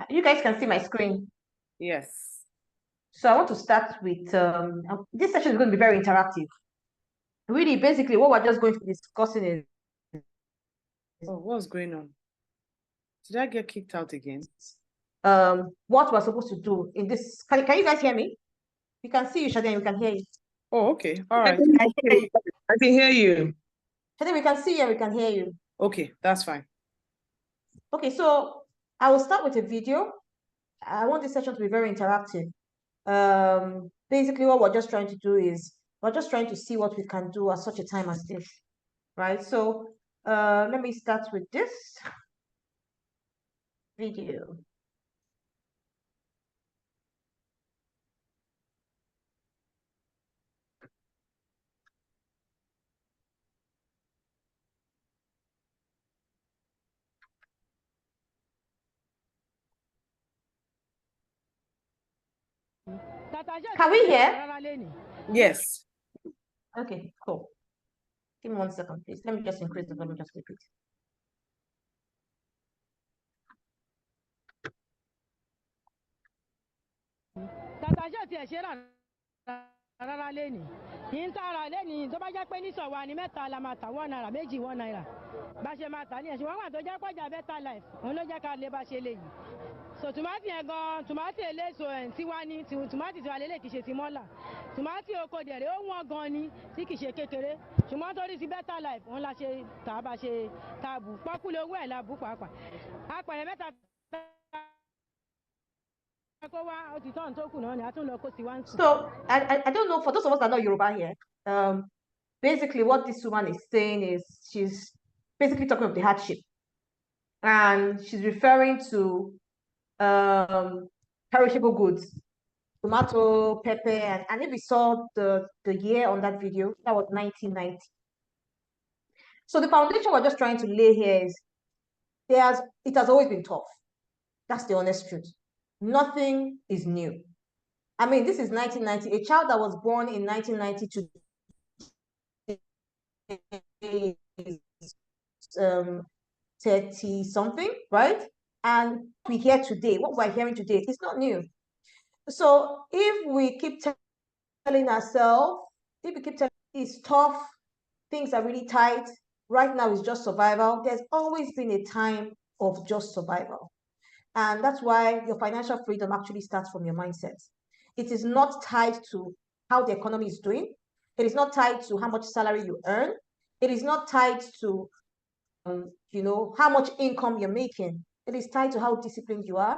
You guys can see my screen. Yes. So I want to start with this session is going to be very interactive. Really, basically, what we're just going to be discussing is what's going on? Did I get kicked out again? what we're supposed to do in this. Can you guys hear me? We can see you, Shade, we can hear you. Oh, okay. All right. I can hear you. Shade, we can see you, we can hear you. Okay, that's fine. Okay, so I will start with a video. I want this session to be very interactive. Basically, what we're just trying to do is we're just trying to see what we can do at such a time as this, right? So let me start with this video. Can we hear? Yes. Okay, cool. Give me 1 second, please. Let me just increase the volume just a bit. rárá lẹ́nìí yìí ń tààrà lẹ́nìí tó bá jẹ́ pé ní sọ̀wọ́ ni mẹ́ta la máa tà wọ́n náírà méjì wọ́n náírà bá ṣe máa tà ní ẹ̀sìn wọ́n wà tó jẹ́ pọ̀jà better life òun ló jẹ́ ká lè bá ṣe lè yìí so tòmátì yẹn gan tòmátì eléso ẹ̀ tí wá ní tòmátì tiwa lélẹ̀ kì í ṣe ti mọ́là tòmátì oko dẹ̀rẹ̀ ó wọ́n gan ni tí kì í ṣe kékeré ṣùgbọ́n torí ti better life òun la ṣe tà bá ṣe tà bù pọ́kúlẹ̀ owó ẹ̀ la bù pàápàá apẹ̀rẹ̀ mẹ́ta So I don't know, for those of us that know Yoruba here, basically what this woman is saying is she's basically talking of the hardship, and she's referring to perishable goods, tomato, pepper, and if we saw the year on that video, that was 1990. So the foundation we're just trying to lay here is it has always been tough. That's the honest truth. Nothing is new. I mean, this is 1990. A child that was born in 1990 to 30 something, right? And we hear today, what we're hearing today is not new. So if we keep telling ourselves, if we keep telling it's tough, things are really tight, right now it's just survival, there's always been a time of just survival. And that's why your financial freedom actually starts from your mindset. It is not tied to how the economy is doing. It is not tied to how much salary you earn. It is not tied to, how much income you're making. It is tied to how disciplined you are,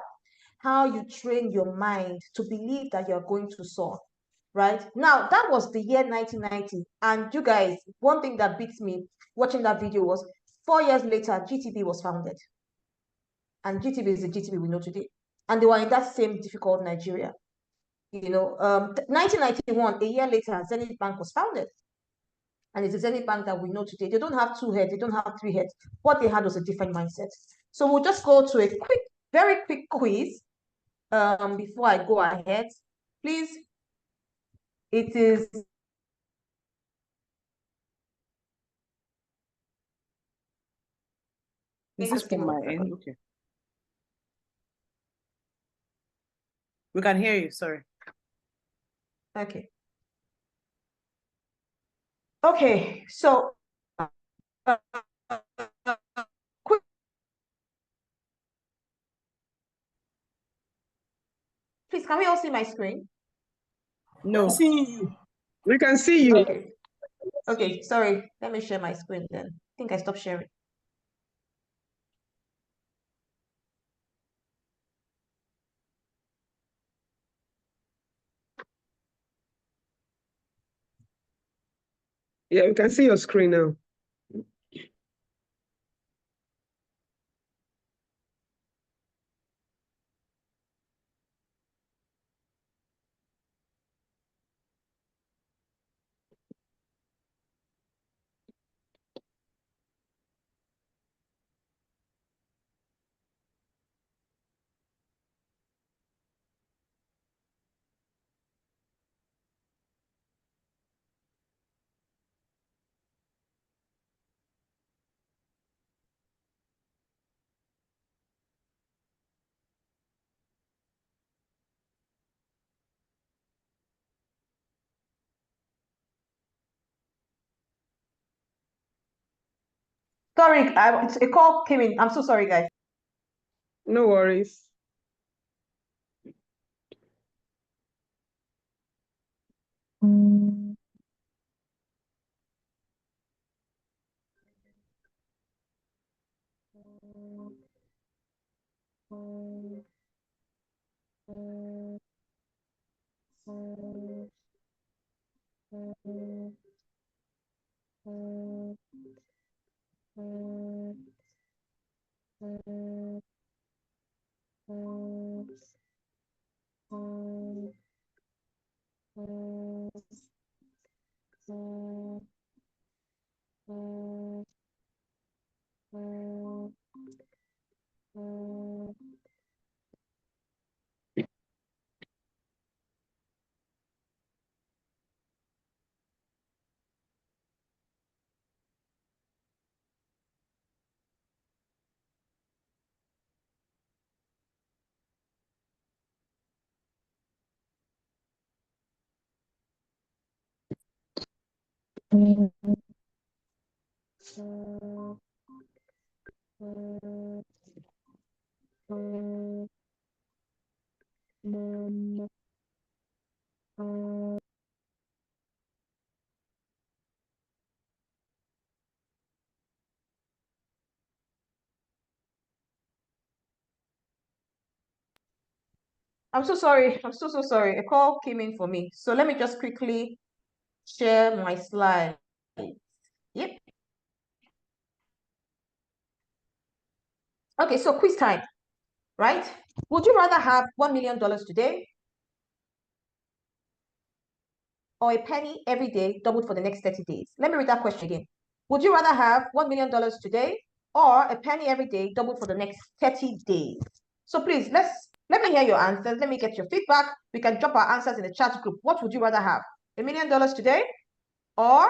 how you train your mind to believe that you're going to soar. Right now, that was the year 1990. And you guys, one thing that beats me watching that video was 4 years later, GTB was founded. And GTB is the GTB we know today. And they were in that same difficult Nigeria. 1991, a year later, Zenith Bank was founded. And it's the Zenith Bank that we know today. They don't have 2 heads, they don't have 3 heads. What they had was a different mindset. So we'll just go to a very quick quiz before I go ahead. Please, it is this from my end? Okay. We can hear you, sorry. Okay. Okay, so please, can we all see my screen? No. We can see you. Okay, sorry. Let me share my screen then. I think I stopped sharing. Yeah, we can see your screen now. Sorry, a call came in. I'm so sorry, guys. No worries. I'm so sorry. I'm so sorry. A call came in for me. So let me just quickly share my slide. Yep. Okay, so quiz time, right? Would you rather have $1 million today or a penny every day doubled for the next 30 days? Let me read that question again. Would you rather have $1 million today or a penny every day doubled for the next 30 days? So please, let me hear your answers. Let me get your feedback. We can drop our answers in the chat group. What would you rather have? $1 million today or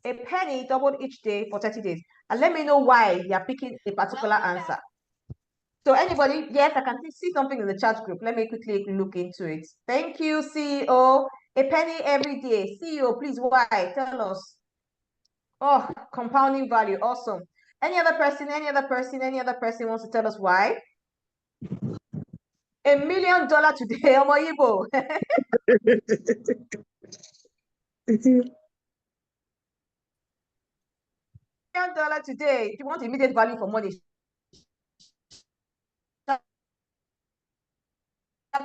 a penny doubled each day for 30 days? And let me know why you are picking a particular answer. So anybody, yes, I can see something in the chat group. Let me quickly look into it. Thank you, CEO. A penny every day. CEO, please, why? Tell us. Oh, compounding value. Awesome. Any other person wants to tell us why? $1 million today, Omo Igbo. $1 million today. If you want immediate value for money,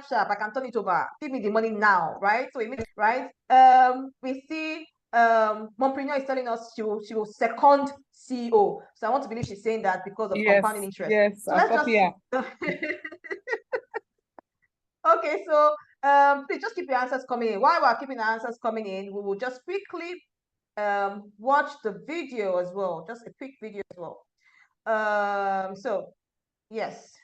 sharp, I can turn it over. Give me the money now, right? So right? We see Mompreneur is telling us she will second CEO. So I want to believe she's saying that because of compounding interest. Yes, So let's just okay, so please just keep your answers coming in. While we're keeping the answers coming in, we will just quickly watch the video as well. Just a quick video as well. So yes.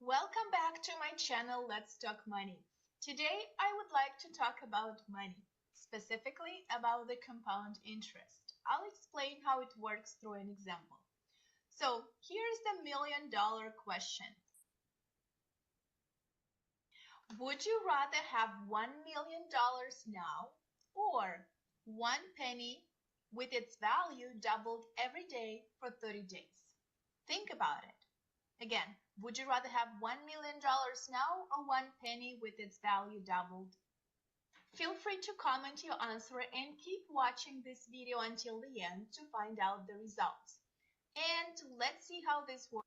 Welcome back to my channel, Let's Talk Money. Today, I would like to talk about money, specifically about the compound interest. I'll explain how it works through an example. So here's the $1 million question. Would you rather have $1 million now or 1 penny with its value doubled every day for 30 days? Think about it. Again, would you rather have $1 million now or 1 penny with its value doubled? Feel free to comment your answer and keep watching this video until the end to find out the results. And let's see how this works.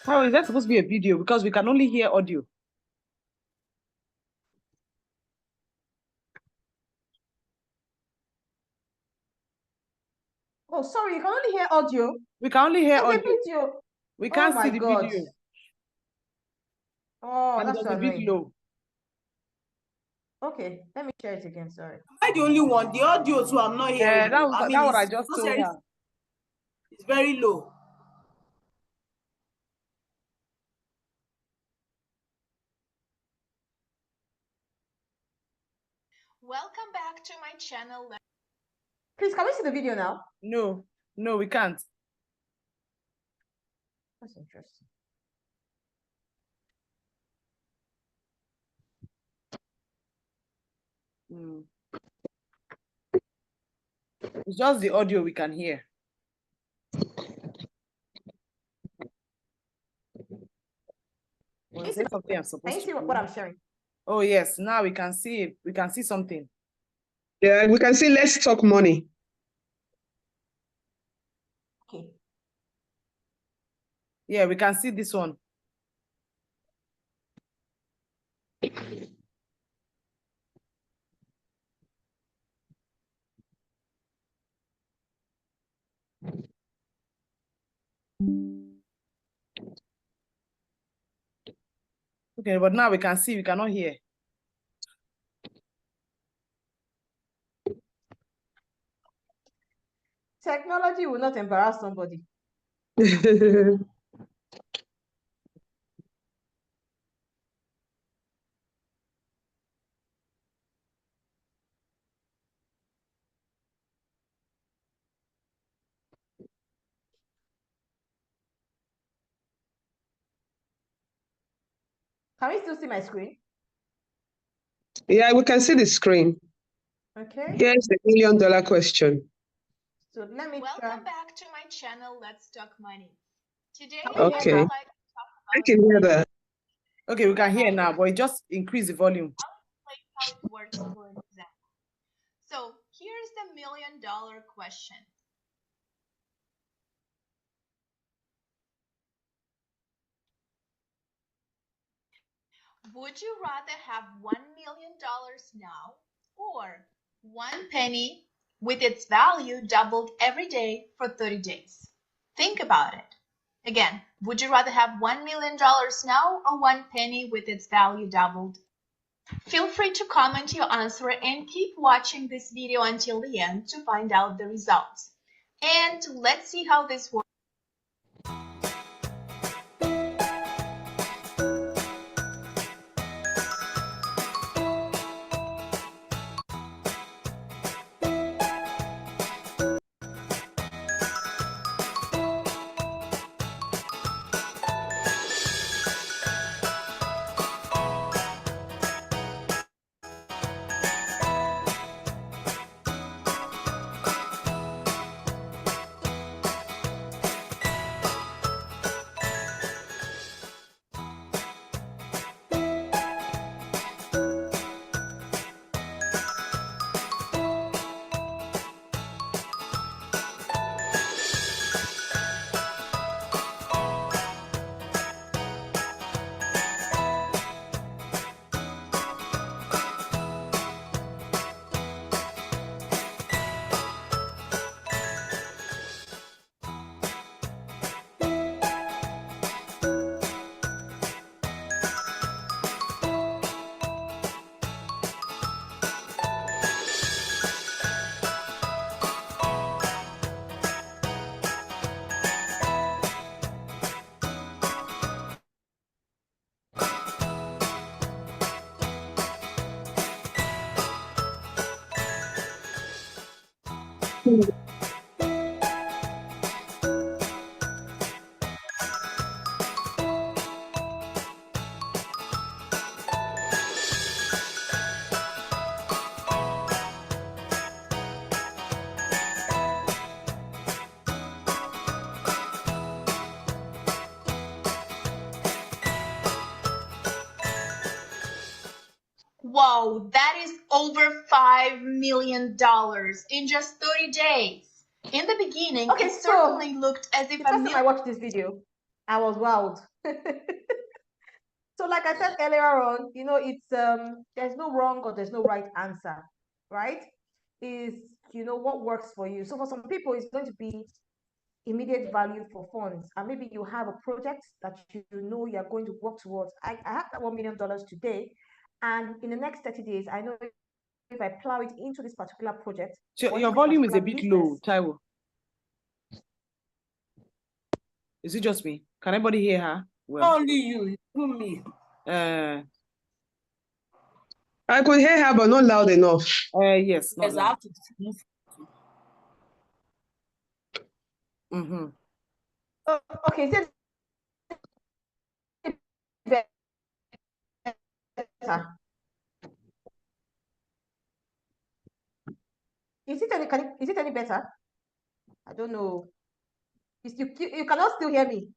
How is that supposed to be a video? Because we can only hear audio. Oh, sorry, you can only hear audio. We can only hear It's a audio. video. We can't Oh see my the God. video. Oh, And it that's was so a bit annoying. low. Okay, let me share it again. Sorry. Am I the only one? The audio too, I'm not hearing. Yeah, that I mean, what I it's just not told very, her. it's very low. Welcome back to my channel. Please, can we see the video now? No, we can't. That's interesting. It's just the audio we can hear. Well, say something I'm Can supposed you to see do. what I'm sharing? Oh yes, now we can see it. We can see something. Yeah, we can see let's talk money. Okay. Yeah, we can see this one. Okay, but now we can see, we cannot hear. Technology will not embarrass somebody. Can we still see my screen? Yeah, we can see the screen. Okay. Here's the $1 million question. So let me try. Welcome back to my channel, Let's Talk Money. Today, Can we hear Okay. I now? would like to talk I about can hear that. Okay, we can hear now, but just increase the volume. like how it works for an example. So here's the $1 million question. Would you rather have $1 million now or 1 penny with its value doubled every day for 30 days? Think about it. Again, would you rather have $1 million now or 1 penny with its value doubled? Feel free to comment your answer and keep watching this video until the end to find out the results. And let's see how this works. Whoa, that is over $5 million in just 30 days. In the beginning, Okay, it so certainly looked as if the a first time I million. watched this video, I was wowed. So like I said earlier on, it's there's no wrong or there's no right answer, right? Is what works for you. So for some people, it's going to be immediate value for funds, and maybe you have a project that you're going to work towards. I have that $1 million today, and in the next 30 days, I know if I plow it into this particular project. So your volume is a bit low, Taiwo. Is it just me? Can anybody hear her? Well, only you, me. I could hear her, but not loud enough. Yes, not Yes, I loud. have to move. Oh, okay, so better. Is it any better? I don't know. You cannot still hear me.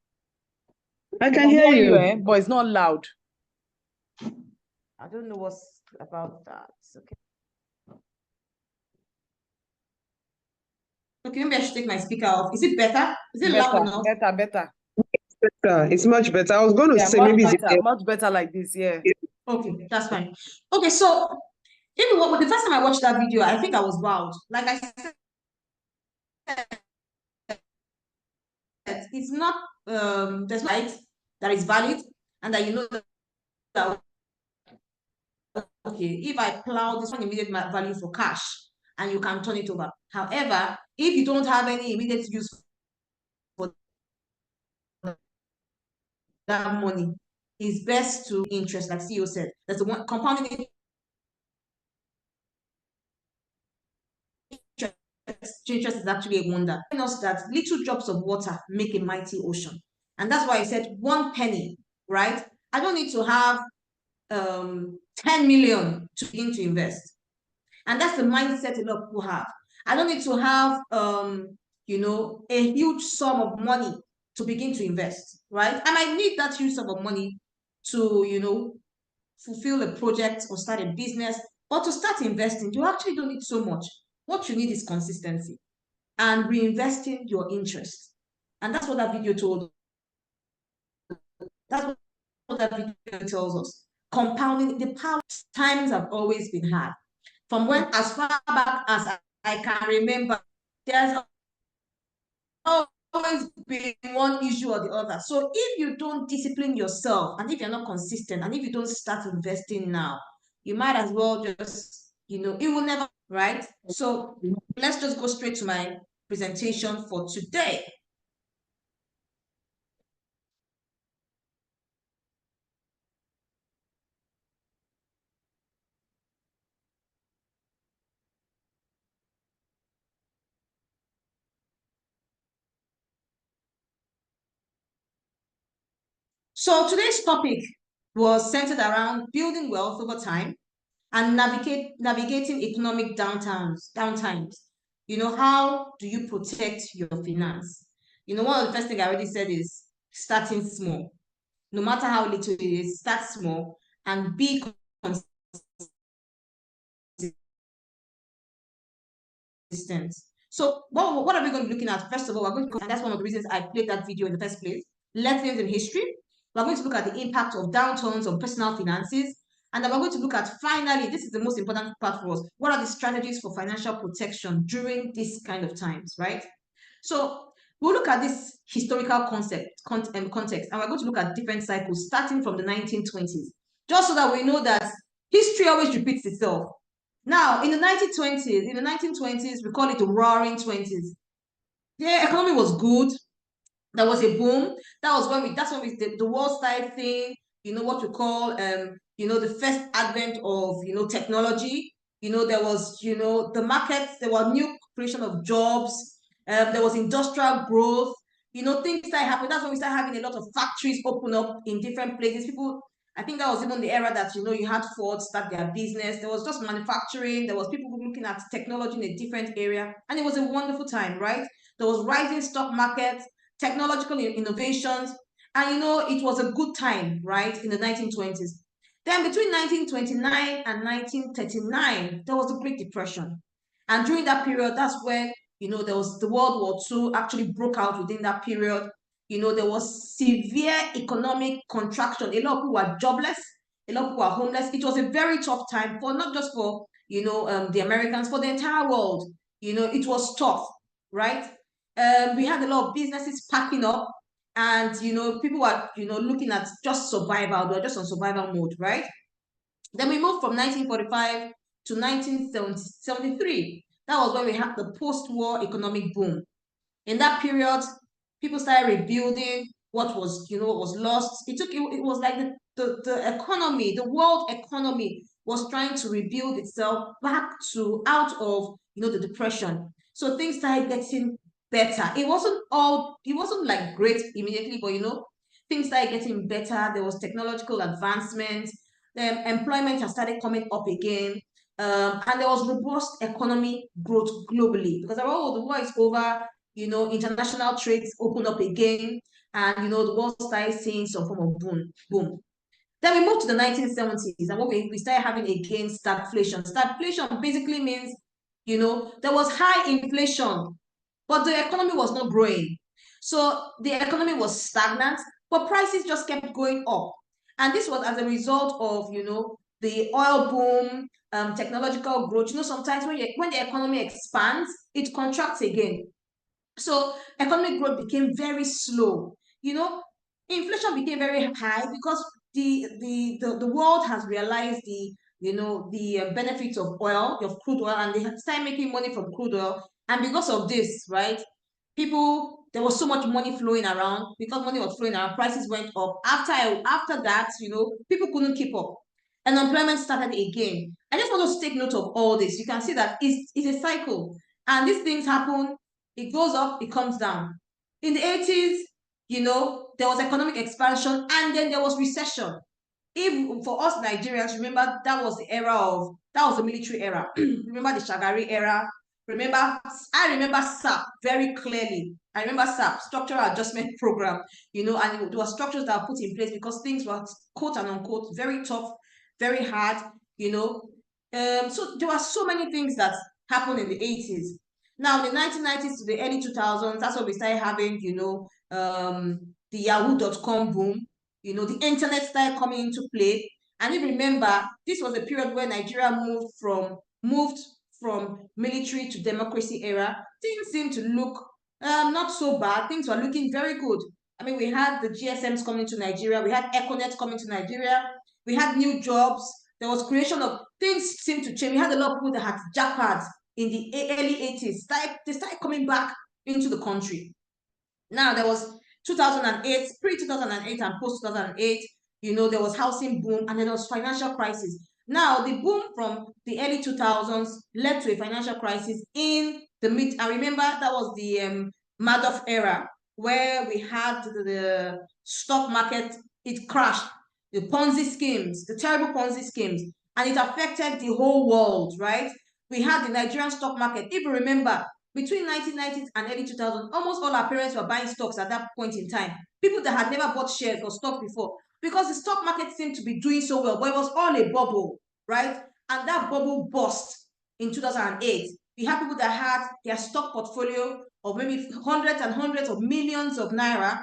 I can hear you. But it's not loud. I don't know what's about that. Okay. Okay, maybe I should take my speaker off. Is it better? Is it loud enough? Better. It's much better. I was going to say much maybe better, much better like this, yeah. Okay, that's fine. Okay, so the first time I watched that video, I think I was wowed. Like I said, it's not there's light that is valid, and that that okay, if I plow this one immediate value for cash, and you can turn it over. However, if you don't have any immediate use for that money, it's best to interest, like CEO said. That's the one compounding interest is actually a wonder. Telling us that little drops of water make a mighty ocean. And that's why I said 1 penny, right? I don't need to have 10 million to begin to invest. And that's the mindset a lot of people have. I don't need to have a huge sum of money to begin to invest, right? I might need that huge sum of money to, fulfill a project or start a business, but to start investing, you actually don't need so much. What you need is consistency and reinvesting your interest. And that's what that video told us. That's what that video tells us. Compounding the power. Times have always been hard. From when, as far back as I can remember, there's always been one issue or the other. So if you don't discipline yourself, and if you're not consistent, and if you don't start investing now, you might as well just, it will never, right? So let's just go straight to my presentation for today. So today's topic was centered around building wealth over time and navigating economic downtimes. How do you protect your finance? One of the first things I already said is starting small. No matter how little it is, start small and be consistent. So what are we going to be looking at? First of all, we're going to, and that's one of the reasons I played that video in the first place, lessons in history. We're going to look at the impact of downturns on personal finances. And then we're going to look at, finally, this is the most important part for us, what are the strategies for financial protection during this kind of times, right? So we'll look at this historical context, and we're going to look at different cycles starting from the 1920s, just so that we know that history always repeats itself. Now, in the 1920s, we call it the Roaring 20s. The economy was good. There was a boom. That's when the world started seeing, what we call, the first advent of, technology. There was, the markets, there was new creation of jobs. There was industrial growth. Things started happening. That's when we started having a lot of factories open up in different places. I think that was even the era that, you had Ford start their business. There was just manufacturing. There was people looking at technology in a different area. And it was a wonderful time, right? There was rising stock markets, technological innovations, and it was a good time, right, in the 1920s. Then between 1929 and 1939, there was the Great Depression. And during that period, that's when, there was the World War II actually broke out within that period. there was severe economic contraction. A lot of people were jobless. A lot of people were homeless. It was a very tough time for not just for the Americans, for the entire world. It was tough, right? We had a lot of businesses packing up, and people were looking at just survival. They were just on survival mode, right? Then we moved from 1945 to 1973. That was when we had the post-war economic boom. In that period, people started rebuilding what was lost. It was like the economy, the world economy was trying to rebuild itself back to out of the depression. So things started getting better. It wasn't like great immediately, but things started getting better. There was technological advancement. Employment has started coming up again. And there was robust economy growth globally, because the war is over. International trades open up again, and the world started seeing some form of boom. Then we moved to the 1970s, and what we started having again stagflation. Stagflation basically means, there was high inflation, but the economy was not growing. So the economy was stagnant, but prices just kept going up. And this was as a result of, the oil boom, technological growth. Sometimes when the economy expands, it contracts again. So economic growth became very slow. Inflation became very high because the world has realized the benefits of oil, of crude oil, and they started making money from crude oil. And because of this, right, there was so much money flowing around. Because money was flowing around, prices went up. After that, people couldn't keep up, and unemployment started again. I just want us to take note of all this. You can see that it's a cycle, and these things happen. It goes up, it comes down. In the 80s, there was economic expansion, and then there was recession. If for us Nigerians, remember that was the military era. Remember the Shagari era. I remember SAP very clearly. I remember SAP, Structural Adjustment Program, and there were structures that were put in place because things were, quote and unquote, very tough, very hard, so there were so many things that happened in the 80s. Now, the 1990s to the early 2000s, that's when we started having, the yahoo.com boom. The internet started coming into play. And you remember, this was a period where Nigeria moved from military to democracy era. Things seemed to look not so bad. Things were looking very good. I mean, we had the GSMs coming to Nigeria. We had Econet coming to Nigeria. We had new jobs. There was creation of things seemed to change. We had a lot of people that had jackpots in the early 80s. They started coming back into the country. Now, there was 2008, pre-2008 and post-2008, there was housing boom, and then there was financial crisis. Now, the boom from the early 2000s led to a financial crisis in the mid. I remember that was the Madoff era, where we had the stock market, it crashed. The Ponzi schemes, the terrible Ponzi schemes, and it affected the whole world, right? We had the Nigerian stock market. If you remember, between 1990s and early 2000s, almost all our parents were buying stocks at that point in time. People that had never bought shares or stocks before, because the stock market seemed to be doing so well, but it was all a bubble, right? And that bubble burst in 2008. We had people that had their stock portfolio of maybe hundreds and hundreds of millions of naira,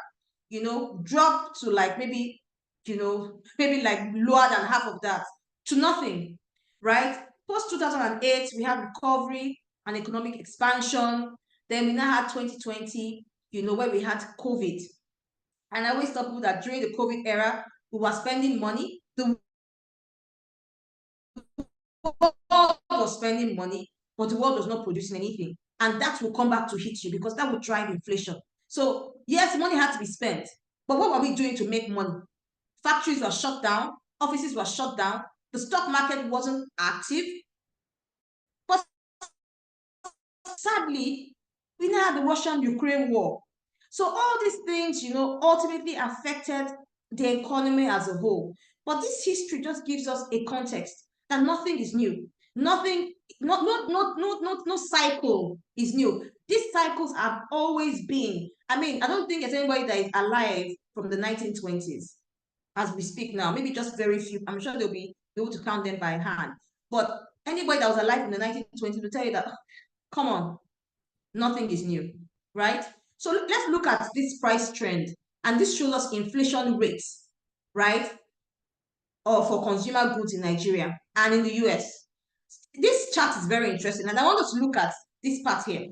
dropped to like maybe like lower than half of that, to nothing, right? Post 2008, we had recovery and economic expansion. Then we now had 2020, where we had COVID. And I always tell people that during the COVID era, we were spending money. The world was spending money, but the world was not producing anything. And that will come back to hit you, because that will drive inflation. So yes, money had to be spent. But what were we doing to make money? Factories were shut down. Offices were shut down. The stock market wasn't active. But sadly, we now had the Russian-Ukraine war. So all these things, ultimately affected the economy as a whole. But this history just gives us a context that nothing is new. Nothing, no cycle is new. These cycles have always been. I mean, I don't think there's anybody that is alive from the 1920s as we speak now. Maybe just very few. I'm sure they'll be able to count them by hand. But anybody that was alive in the 1920s will tell you that, come on, nothing is new, right? So let's look at this price trend, and this shows us inflation rates, right? Or for consumer goods in Nigeria and in the US. This chart is very interesting, and I want us to look at this part here.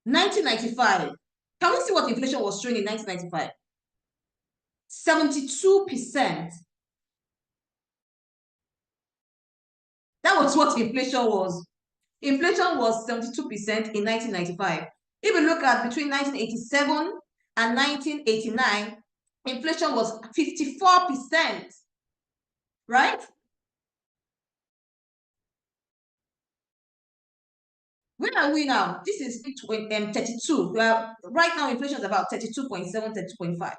1995. Can we see what inflation was showing in 1995? 72%. That was what inflation was. Inflation was 72% in 1995. If we look at between 1987 and 1989, inflation was 54%, right? Where are we now? This is 32. Right now, inflation is about 32.7, 32.5.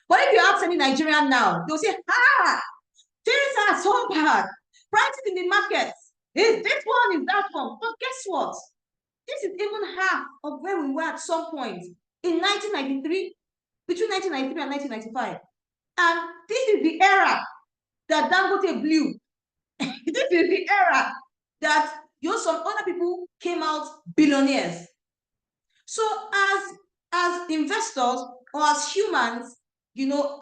But if you ask any Nigerian now, they'll say, things are so bad. Prices in the market, this one is that one. But guess what? This is even half of where we were at some point in 1993, between 1993 and 1995. And this is the era that Dangote blew. This is the era that some other people came out billionaires. So as investors or as humans,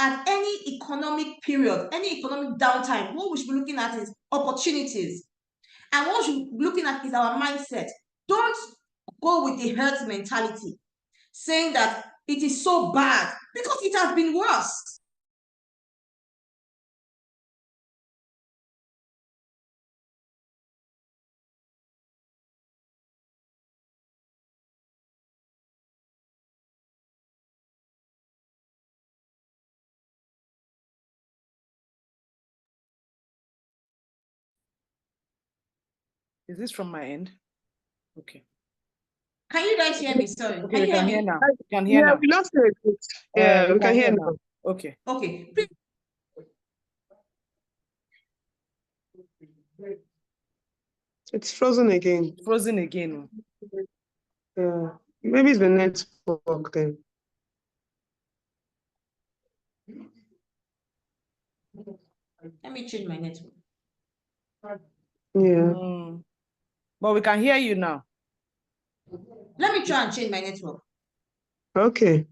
at any economic period, any economic downtime, what we should be looking at is opportunities. And what we should be looking at is our mindset. Don't go with the herd mentality, saying that it is so bad, because it has been worse. Is this from my end? Okay. Can you guys hear me? Sorry. Okay, we can hear now. We can Yeah, hear now. we lost it. Yeah, we can hear now. Okay. Okay. It's frozen again. Frozen again. Yeah, maybe it's the network then. Let me change my network. Yeah. But we can hear you now. Let me try and change my network. Okay.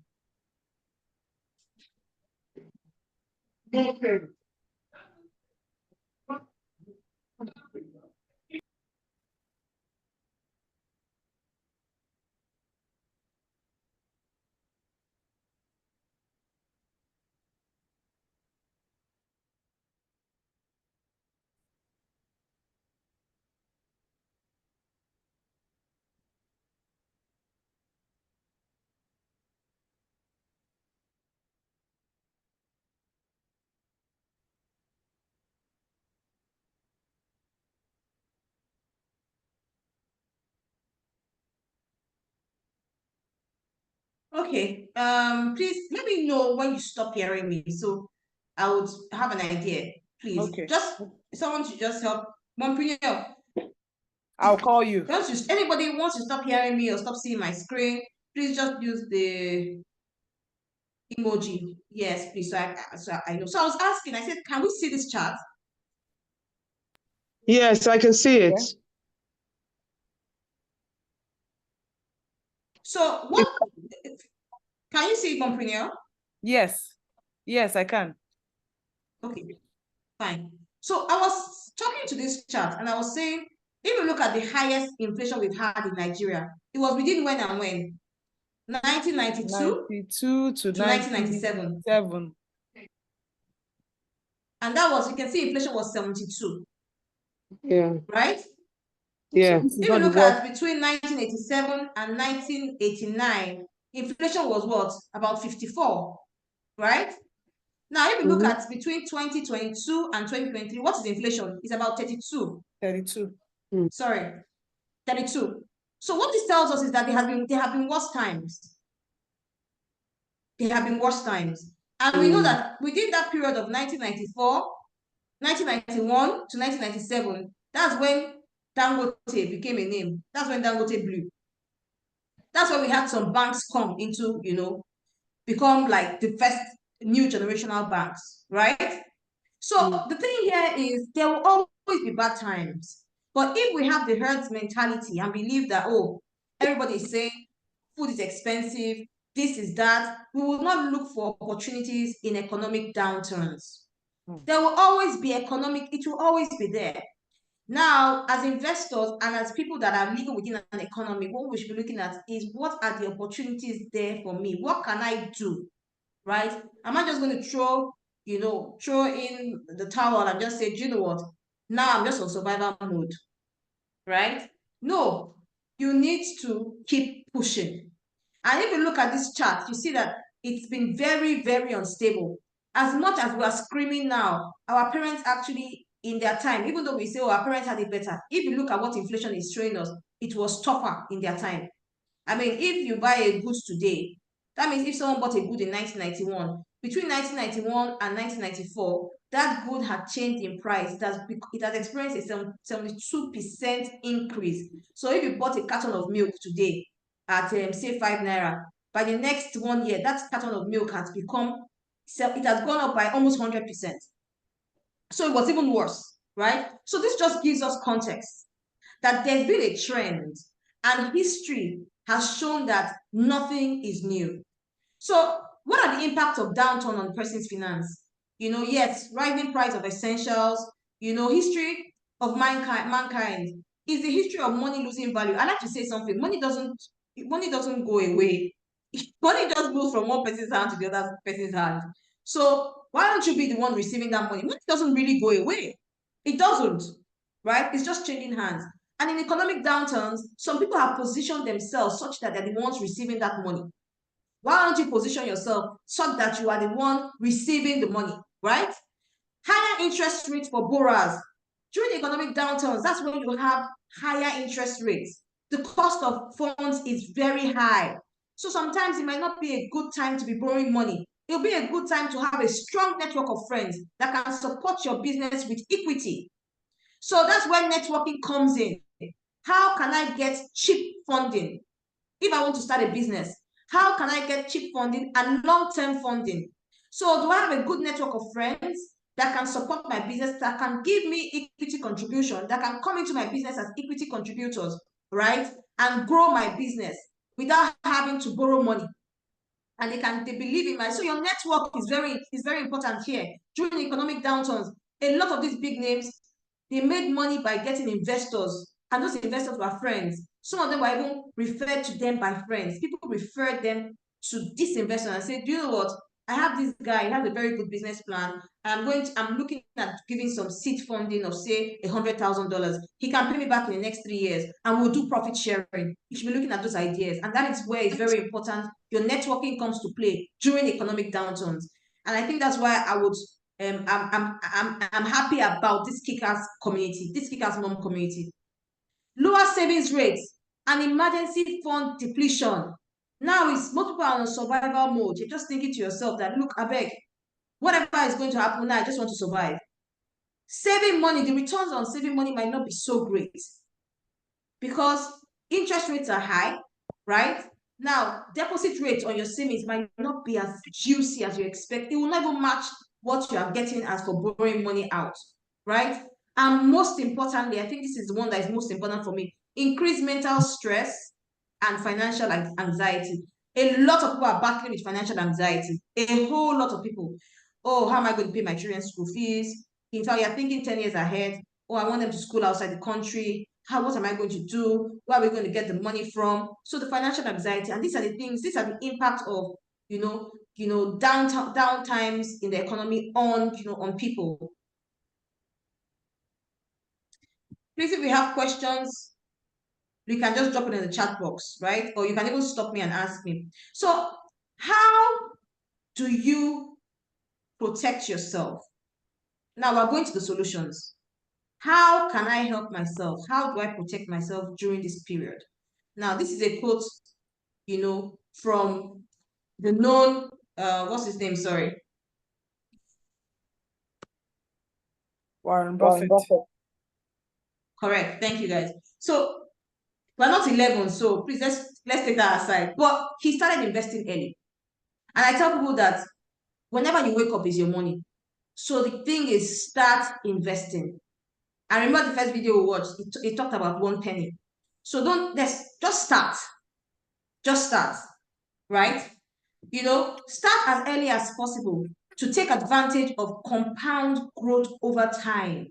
Okay. Please let me know when you stop hearing me, so I would have an idea. Please. Okay. Someone should just help. Montpellier. I'll call you. Anybody wants to stop hearing me or stop seeing my screen, please just use the emoji. Yes, please. So I know. So I was asking, I said, can we see this chart? Yes, I can see it. Yeah. So what can you see it, Montpellier? Yes. Yes, I can. Okay, fine. So I was talking to this chart and I was saying, if you look at the highest inflation we've had in Nigeria, it was within when and when? 1992 to 1997. And that was, you can see inflation was 72. Yeah. Right? Yeah. If you look at between 1987 and 1989, inflation was what? About 54. Right? Now, if you look at between 2022 and 2023, what is inflation? It's about 32. 32. Sorry, 32. So what this tells us is that there have been worse times. There have been worse times. And we know that within that period of 1994, 1991 to 1997, that's when Dangote became a name. That's when Dangote blew. That's when we had some banks come into, become like the first new generational banks, right? So the thing here is there will always be bad times. But if we have the herd mentality and believe that, everybody is saying food is expensive, this is that. We will not look for opportunities in economic downturns. There will always be it will always be there. Now, as investors and as people that are living within an economy, what we should be looking at is what are the opportunities there for me? What can I do? Right? Am I just going to throw in the towel and just say, do you know what? Now I'm just on survival mode. Right? No, you need to keep pushing. And if you look at this chart, you see that it's been very, very unstable. As much as we are screaming now, our parents actually, in their time, even though we say, oh, our parents had it better, if you look at what inflation is showing us, it was tougher in their time. I mean, if you buy a goods today, that means if someone bought a good in 1991, between 1991 and 1994, that good had changed in price. It has experienced a 72% increase. So if you bought a carton of milk today at say 5 naira, by the next 1 year, that carton of milk has gone up by almost 100%. So it was even worse, right? So this just gives us context that there's been a trend, and history has shown that nothing is new. So what are the impacts of downturn on a person's finance? Yes, rising price of essentials, history of mankind is the history of money losing value. I like to say something, money doesn't go away. Money just moves from one person's hand to the other person's hand. So why don't you be the one receiving that money? Money doesn't really go away. It doesn't, right? It's just changing hands. And in economic downturns, some people have positioned themselves such that they're the ones receiving that money. Why don't you position yourself such that you are the one receiving the money, right? Higher interest rates for borrowers. During the economic downturns, that's when you have higher interest rates. The cost of funds is very high. So sometimes it might not be a good time to be borrowing money. It'll be a good time to have a strong network of friends that can support your business with equity. So that's where networking comes in. How can I get cheap funding? If I want to start a business, how can I get cheap funding and long-term funding? So do I have a good network of friends that can support my business, that can give me equity contribution, that can come into my business as equity contributors, right? And grow my business without having to borrow money. And they believe in so your network is very important here. During economic downturns, a lot of these big names, they made money by getting investors, and those investors were friends. Some of them were even referred to them by friends. People referred them to this investor and said, do you know what? I have this guy, he has a very good business plan. I'm looking at giving some seed funding of say $100,000. He can pay me back in the next 3 years and we'll do profit sharing. You should be looking at those ideas. And that is where it's very important. Your networking comes to play during economic downturns. And I think that's why I would I'm happy about this Kickers community, this Kickers mom community. Lower savings rates and emergency fund depletion. Now most people are on survival mode. You're just thinking to yourself that, look, I beg, whatever is going to happen now, I just want to survive. Saving money, the returns on saving money might not be so great because interest rates are high, right? Now, deposit rates on your savings might not be as juicy as you expect. It will never match what you are getting as for borrowing money out, right? And most importantly, I think this is the one that is most important for me, increased mental stress and financial anxiety. A lot of people are battling with financial anxiety. A whole lot of people. Oh, how am I going to pay my children's school fees? In fact, you're thinking 10 years ahead. Oh, I want them to school outside the country. What am I going to do? Where are we going to get the money from? So the financial anxiety, and these are the things, these are the impact of, down times in the economy on people. Please, if we have questions, you can just drop it in the chat box, right? Or you can even stop me and ask me. So how do you protect yourself? Now we're going to the solutions. How can I help myself? How do I protect myself during this period? Now, this is a quote, from the known, what's his name? Sorry. Warren Buffett. Correct. Thank you, guys. So we're not 11, so please let's take that aside. But he started investing early. And I tell people that whenever you wake up is your money. So the thing is, start investing. I remember the first video we watched, it talked about 1 penny. So let's just start. Just start, right? Start as early as possible to take advantage of compound growth over time.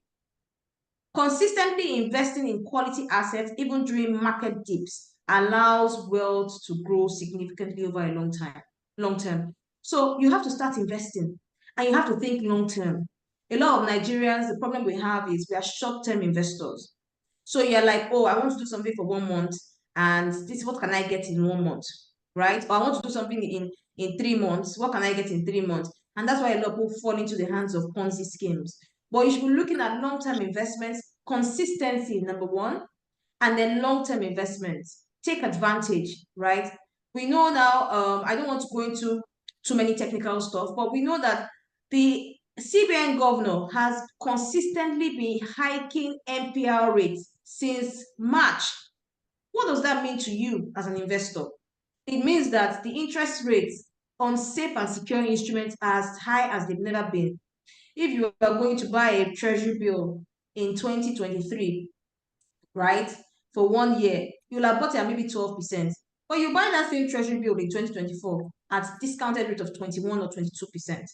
Consistently investing in quality assets, even during market dips, allows wealth to grow significantly over a long term. So you have to start investing and you have to think long term. A lot of Nigerians, the problem we have is we are short-term investors. So you're like, oh, I want to do something for 1 month, and this is what can I get in 1 month, right? Or I want to do something in 3 months. What can I get in 3 months? And that's why a lot of people fall into the hands of Ponzi schemes. But you should be looking at long-term investments, consistency, number one, and then long-term investments. Take advantage, right? We know now, I don't want to go into too many technical stuff, but we know that the CBN governor has consistently been hiking MPR rates since March. What does that mean to you as an investor? It means that the interest rates on safe and secure instruments are as high as they've never been. If you are going to buy a treasury bill in 2023, right, for 1 year, you'll have bought it at maybe 12%. But you buy that same treasury bill in 2024 at discounted rate of 21 or 22%,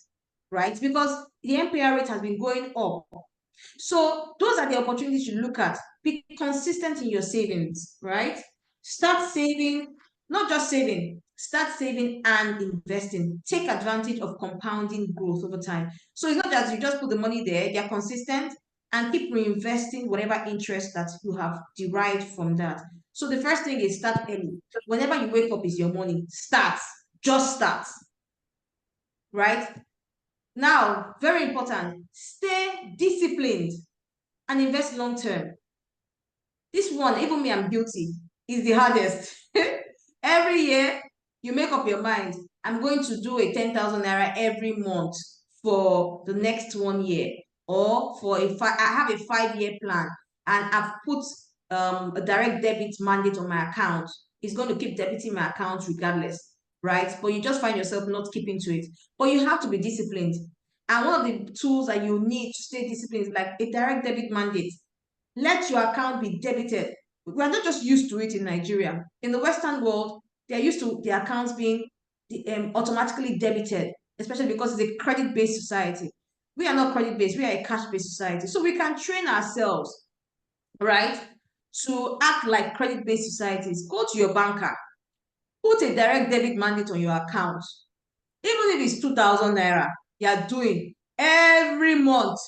right? Because the MPR rate has been going up. So those are the opportunities you look at. Be consistent in your savings, right? Start saving, not just saving, start saving and investing. Take advantage of compounding growth over time. So it's not that you just put the money there, they're consistent, and keep reinvesting whatever interest that you have derived from that. So the first thing is start early. Whenever you wake up is your morning. Start. Just start. Right? Now, very important, stay disciplined and invest long term. This one, even me, I'm guilty, is the hardest. Every year, you make up your mind, I'm going to do a 10,000 naira every month for the next 1 year, or I have a 5-year plan, and I've put a direct debit mandate on my account. It's going to keep debiting my account regardless, right? But you just find yourself not keeping to it. But you have to be disciplined. And one of the tools that you need to stay disciplined is like a direct debit mandate. Let your account be debited. We are not just used to it in Nigeria. In the Western world, they're used to their accounts being automatically debited, especially because it's a credit-based society. We are not credit-based, we are a cash-based society. So we can train ourselves, right, to act like credit-based societies. Go to your banker, put a direct debit mandate on your account. Even if it's 2,000 naira, you're doing every month.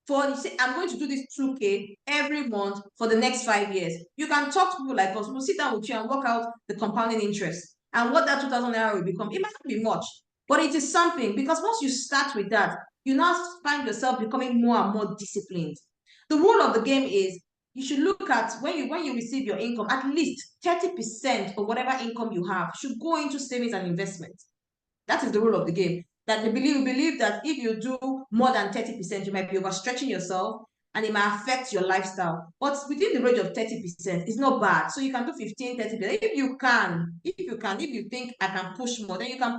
You say, I'm going to do this 2K every month for the next 5 years. You can talk to people like us. We'll sit down with you and work out the compounding interest and what that 2,000 naira will become. It might not be much, but it is something, because once you start with that, you now find yourself becoming more and more disciplined. The rule of the game is you should look at when you receive your income, at least 30% of whatever income you have should go into savings and investments. That is the rule of the game. That they believe that if you do more than 30%, you might be overstretching yourself and it might affect your lifestyle. But within the range of 30%, it's not bad. So you can do 15, 30%. If you think I can push more, then you can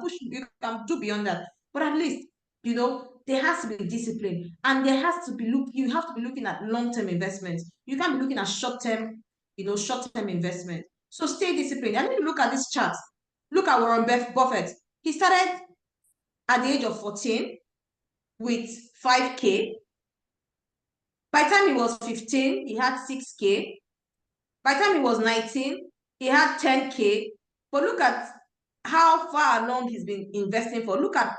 do beyond that. But at least, there has to be discipline, and you have to be looking at long-term investments. You can't be looking at short-term investment. So stay disciplined. And if you look at this chart, look at Warren Buffett. He started at the age of 14 with 5K. By the time he was 15, he had 6K. By the time he was 19, he had 10K. But look at how far along he's been investing for. Look at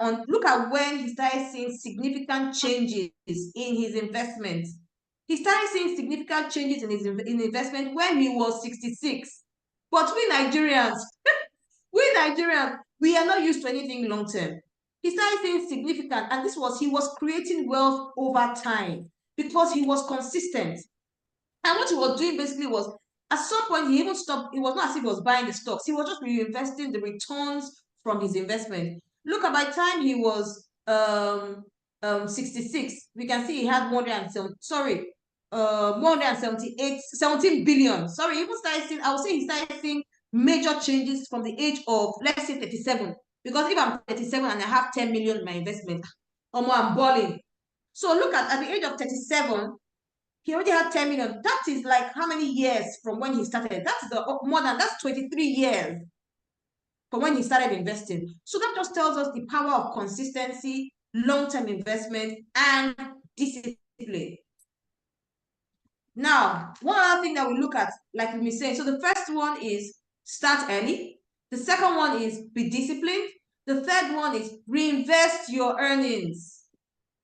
when he started seeing significant changes in his investments. He started seeing significant changes in his investment when he was 66. But we Nigerians, we are not used to anything long term. He started seeing significant, and he was creating wealth over time because he was consistent. And what he was doing basically was, at some point, he even stopped. It was not as if he was buying the stocks. He was just reinvesting the returns from his investment. Look, by the time he was 66, we can see he had 17 billion. Sorry, he even started seeing, I would say he started seeing major changes from the age of, let's say, 37. Because if I'm 37 and I have 10 million in my investment, I'm balling. So look at the age of 37, He already had 10 million. That is like how many years from when he started? That's that's 23 years from when he started investing. So that just tells us the power of consistency, long-term investment, and discipline. Now, one other thing that we look at, like we were saying, so the first one is start early. The second one is be disciplined. The third one is reinvest your earnings.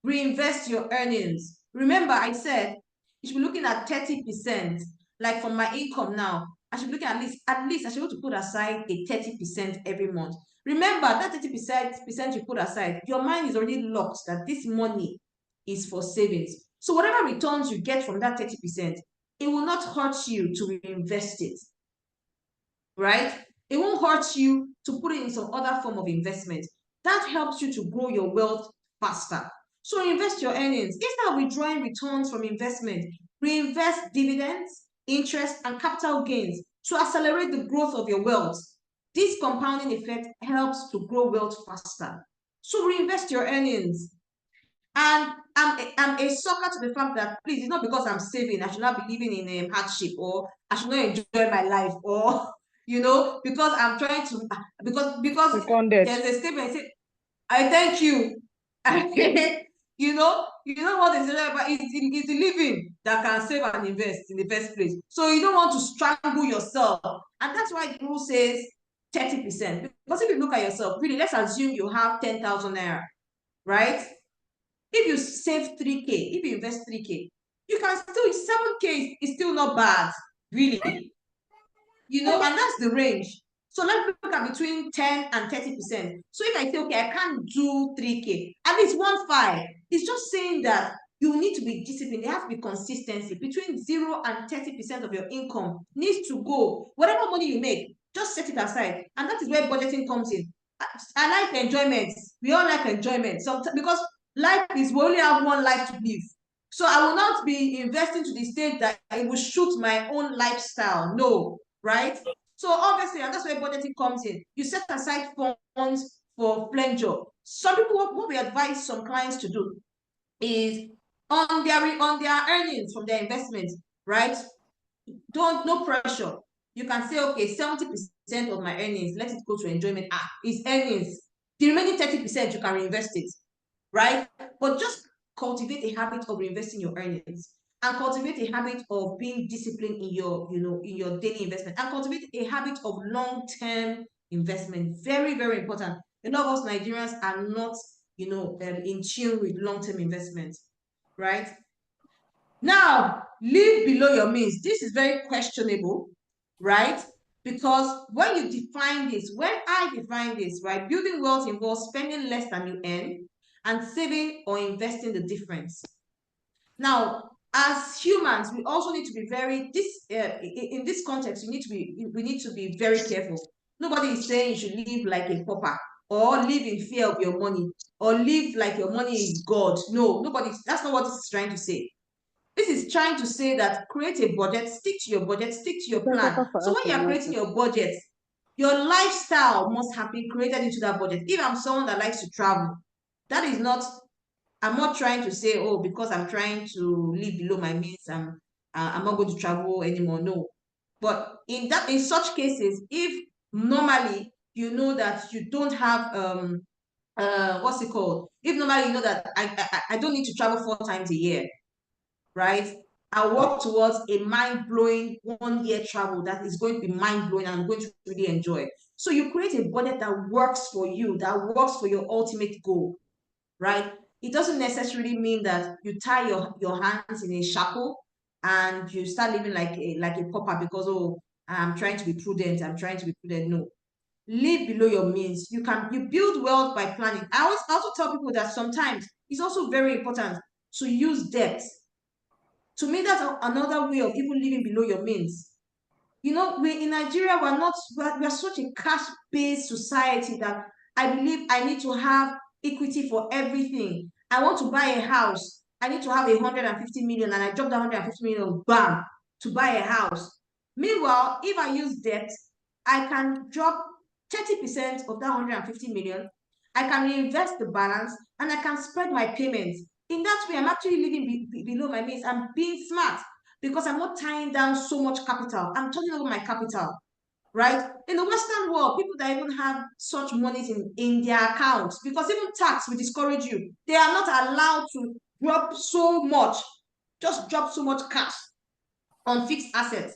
Reinvest your earnings. Remember, I said you should be looking at 30%. Like from my income now, I should be looking at least I should be able to put aside a 30% every month. Remember that 30% you put aside, your mind is already locked that this money is for savings. So whatever returns you get from that 30%, it will not hurt you to reinvest it, right? It won't hurt you to put it in some other form of investment. That helps you to grow your wealth faster. So invest your earnings. Instead of withdrawing returns from investment, reinvest dividends, interest, and capital gains to accelerate the growth of your wealth. This compounding effect helps to grow wealth faster. So reinvest your earnings. And I'm a sucker to the fact that, please, it's not because I'm saving, I should not be living in hardship, or I should not enjoy my life, or, because I'm trying to, because there's a statement, say, I thank you. You know what they say about it's the living that can save and invest in the first place. So you don't want to strangle yourself. And that's why the rule says 30%. Because if you look at yourself, really, let's assume you have 10,000 naira, right? If you save 3K, if you invest 3K, you can still, 7K is still not bad, really. And that's the range. So let's look at between 10 and 30%. So if I say, okay, I can't do 3K, at least 1.5, it's just saying that you need to be disciplined. There has to be consistency. Between 0 and 30% of your income needs to go. Whatever money you make, just set it aside. And that is where budgeting comes in. I like enjoyment. We all like enjoyment. Because life is, we only have one life to live. So I will not be investing to the state that it will shoot my own lifestyle. No, right? So obviously, and that's where budgeting comes in. You set aside funds for pleasure. Some people, what we advise some clients to do is on their earnings from their investments, right? No pressure. You can say, okay, 70% of my earnings, let it go to enjoyment. It's earnings. The remaining 30%, you can reinvest it, right? But just cultivate a habit of reinvesting your earnings, and cultivate a habit of being disciplined in your, in your daily investment, and cultivate a habit of long-term investment. Very, very important. A lot of us Nigerians are not, in tune with long-term investments, right? Now, live below your means. This is very questionable, right? Because when you define this, when I define this, right, building wealth involves spending less than you earn and saving or investing the difference. Now, as humans, we also need to be in this context, we need to be very careful. Nobody is saying you should live like a pauper, or live in fear of your money, or live like your money is God. No, that's not what this is trying to say. This is trying to say that create a budget, stick to your budget, stick to your plan. So when you're creating your budget, your lifestyle must have been created into that budget. If I'm someone that likes to travel, I'm not trying to say, oh, because I'm trying to live below my means, I'm not going to travel anymore. No. But in such cases, if normally you know that you don't have what's it called? If normally you know that I don't need to travel 4 times a year, right? I work towards a mind-blowing 1-year travel that is going to be mind-blowing and I'm going to really enjoy. So you create a budget that works for you, that works for your ultimate goal, right? It doesn't necessarily mean that you tie your hands in a shackle and you start living like a pauper because, oh, I'm trying to be prudent, No. Live below your means. You build wealth by planning. I also tell people that sometimes it's also very important to use debt. To me, that's another way of even living below your means. We in Nigeria, we're such a cash-based society that I believe I need to have equity for everything. I want to buy a house. I need to have 150 million, and I drop that 150 million, bam, to buy a house. Meanwhile, if I use debt, I can drop 30% of that 150 million. I can reinvest the balance, and I can spread my payments. In that way, I'm actually living below my means. I'm being smart because I'm not tying down so much capital. I'm turning over my capital, right? In the Western world, people that even have such monies in their accounts, because even tax will discourage you. They are not allowed to drop so much, just drop so much cash on fixed assets.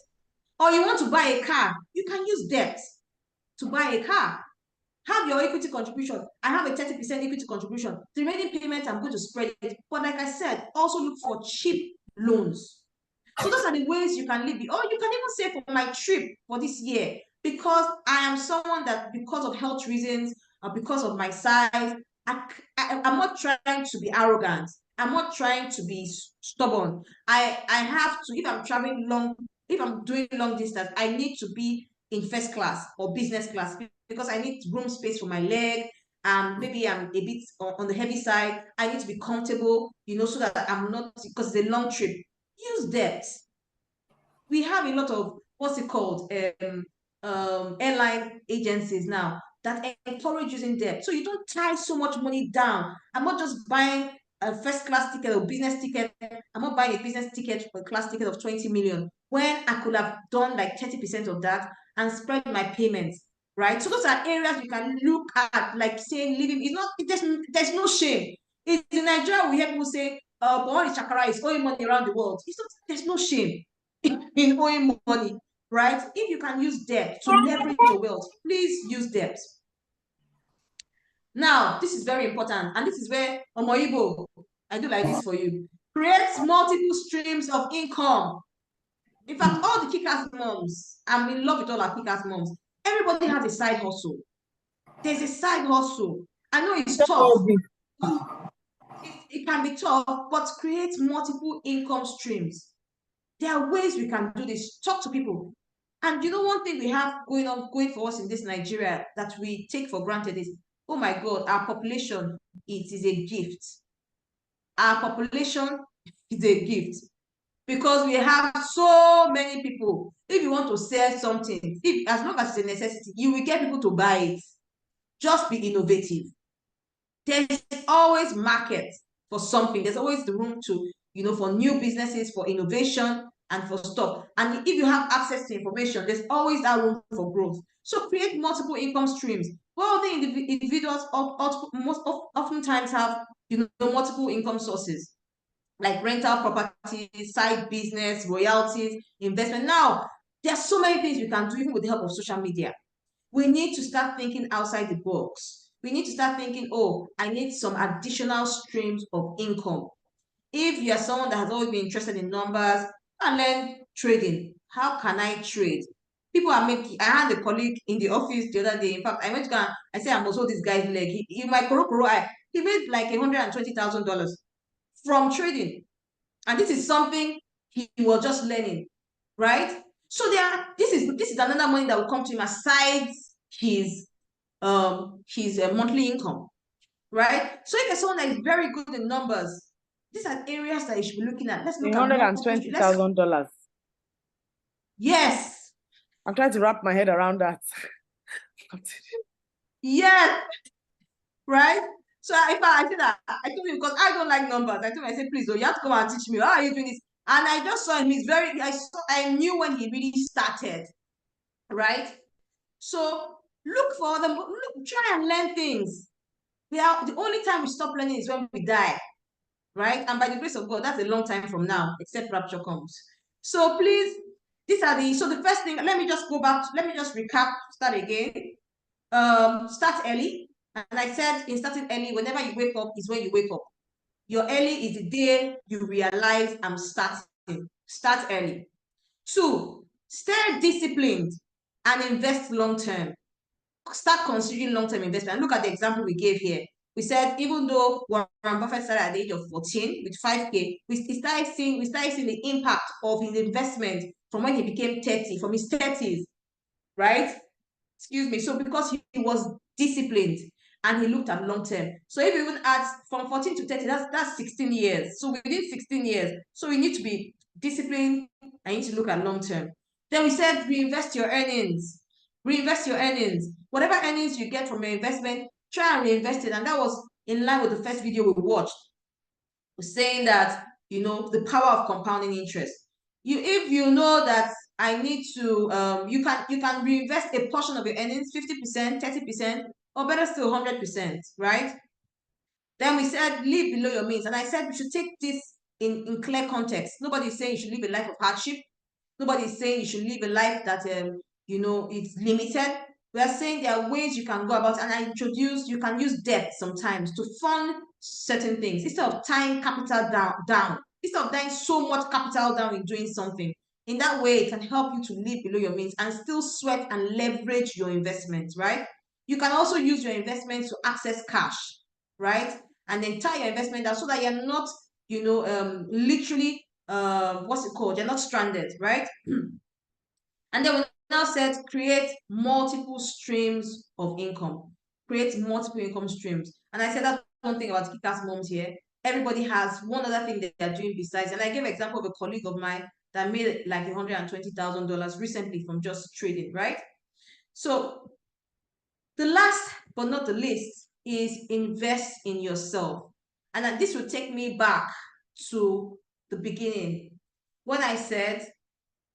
Or you want to buy a car, you can use debt to buy a car. Have your equity contribution. I have a 30% equity contribution. The remaining payment, I'm going to spread it. But like I said, also look for cheap loans. So those are the ways you can live. Or you can even say for my trip for this year, because I am someone that, because of health reasons, or because of my size, I'm not trying to be arrogant. I'm not trying to be stubborn. I have to, if I'm traveling long, if I'm doing long distance, I need to be in first class or business class because I need room space for my leg. Maybe I'm a bit on the heavy side. I need to be comfortable, so that I'm not, because it's a long trip. Use debt. We have a lot of, what's it called, airline agencies now that encourage using debt. So you don't tie so much money down. I'm not just buying a first class ticket or business ticket. I'm not buying a business ticket or a class ticket of 20 million when I could have done like 30% of that and spread my payments, right? So those are areas you can look at, like saying living is not, there's no shame. In Nigeria, we hear people say, Bohori Chakara is owing money around the world. There's no shame in owing money, right? If you can use debt to leverage your wealth, please use debt. Now, this is very important, and this is where Omoibo, I do like this for you. Create multiple streams of income. In fact, all the Kickass moms, I'm in love with all our Kickass moms. Everybody has a side hustle. There's a side hustle. I know it's tough. It can be tough, but create multiple income streams. There are ways we can do this. Talk to people. And one thing we have going for us in this Nigeria that we take for granted is, oh my God, our population, it is a gift. Our population is a gift because we have so many people. If you want to sell something, as long as it's a necessity, you will get people to buy it. Just be innovative. There's always market for something. There's always the room to, for new businesses, for innovation, and for stuff. And if you have access to information, there's always that room for growth. So create multiple income streams. Well, the individuals oftentimes have, multiple income sources, like rental property, side business, royalties, investment. Now, there are so many things you can do even with the help of social media. We need to start thinking outside the box. We need to start thinking, oh, I need some additional streams of income. If you are someone that has always been interested in numbers, and learn trading. How can I trade? People are making, I had a colleague in the office the other day. In fact, I went to go and I said, I must hold this guy's leg. He my koro eye, he made like $120,000 from trading. And this is something he was just learning, right? So this is another money that will come to him aside his monthly income, right? So if you're someone that is very good in numbers, these are areas that you should be looking at. Let's look at $120,000. Yes. I'm trying to wrap my head around that. Yes. Right? So I said that, I told him, because I don't like numbers. I told him, I said, please, you have to come and teach me. How are you doing this? And I just saw him. I knew when he really started. Right? So look for them. Try and learn things. The only time we stop learning is when we die. Right? And by the grace of God, that's a long time from now, except rapture comes. So please, so the first thing, let me just go back, let me just recap, start again. Start early. And I said in starting early, whenever you wake up is when you wake up. Your early is the day you realize I'm starting. Start early. 2, stay disciplined and invest long-term. Start considering long-term investment. And look at the example we gave here. We said even though Warren Buffett started at the age of 14 with 5K, we started seeing the impact of his investment from when he became 30, from his 30s, right? Excuse me. So because he was disciplined and he looked at long term. So if you even add from 14 to 30, that's 16 years. So within 16 years, so we need to be disciplined and you need to look at long term. Then we said reinvest your earnings. Reinvest your earnings. Whatever earnings you get from your investment, try and reinvest it. And that was in line with the first video we watched. saying that, the power of compounding interest. If you know that I need to, you can reinvest a portion of your earnings, 50%, 30%, or better still 100%, right? Then we said live below your means. And I said we should take this in clear context. Nobody's saying you should live a life of hardship. Nobody's saying you should live a life that it's limited. We are saying there are ways you can go about, and I introduced you can use debt sometimes to fund certain things instead of tying capital down. Instead of tying so much capital down in doing something. In that way, it can help you to live below your means and still sweat and leverage your investments, right? You can also use your investments to access cash, right? And then tie your investment down so that you're not, literally, what's it called? You're not stranded, right? And then we now said create multiple streams of income. Create multiple income streams. And I said that's one thing about Kickassmums here. Everybody has one other thing that they're doing besides. And I gave an example of a colleague of mine that made like $120,000 recently from just trading, right? So the last but not the least is invest in yourself. And this will take me back to the beginning when I said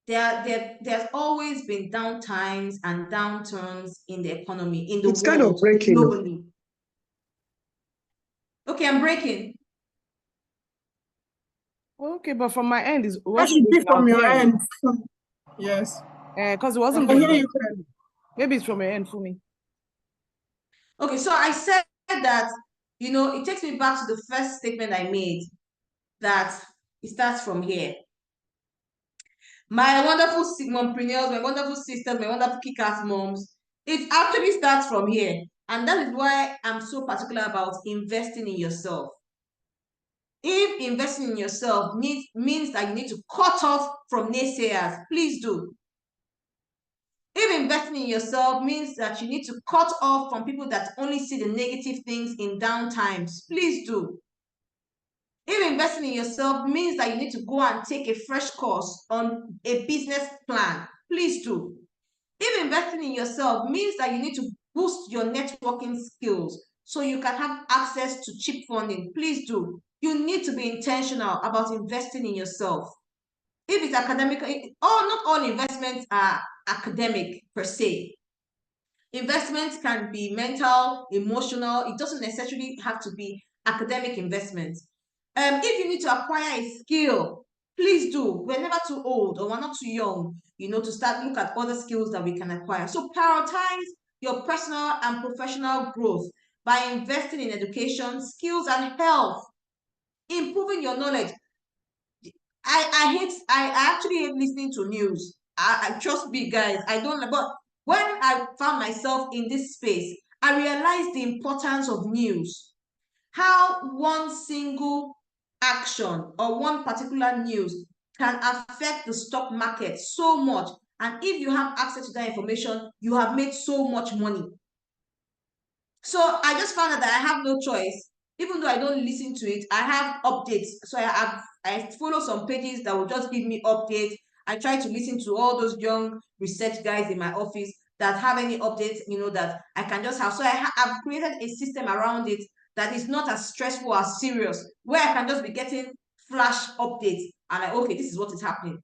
there's always been downtimes and downturns in the economy, in the It's kind of world, breaking. globally. Okay, I'm breaking. Okay, but from my end, it That wasn't should be breaking. I from was your hearing end. Yes. because it I wasn't can hear breaking. you clearly. Maybe it's from your end for me. Okay, so I said that, it takes me back to the first statement I made, that it starts from here. My wonderful mompreneurs, my wonderful sisters, my wonderful kick-ass moms, it actually starts from here. And that is why I'm so particular about investing in yourself. If investing in yourself means that you need to cut off from naysayers, please do. If investing in yourself means that you need to cut off from people that only see the negative things in down times, please do. If investing in yourself means that you need to go and take a fresh course on a business plan, please do. If investing in yourself means that you need to boost your networking skills so you can have access to cheap funding, please do. You need to be intentional about investing in yourself. If it's academic, not all investments are academic per se. Investments can be mental, emotional. It doesn't necessarily have to be academic investments. If you need to acquire a skill, please do. We're never too old or we're not too young, to start look at other skills that we can acquire. So prioritize your personal and professional growth by investing in education, skills, and health, improving your knowledge. I actually hate listening to news. I trust me, guys. I don't, but when I found myself in this space, I realized the importance of news. How one single action or one particular news can affect the stock market so much. And if you have access to that information, you have made so much money. So I just found out that I have no choice. Even though I don't listen to it, I have updates. So I follow some pages that will just give me updates. I try to listen to all those young research guys in my office that have any updates, that I can just have. So I've created a system around it that is not as stressful as serious, where I can just be getting flash updates and like, okay, this is what is happening.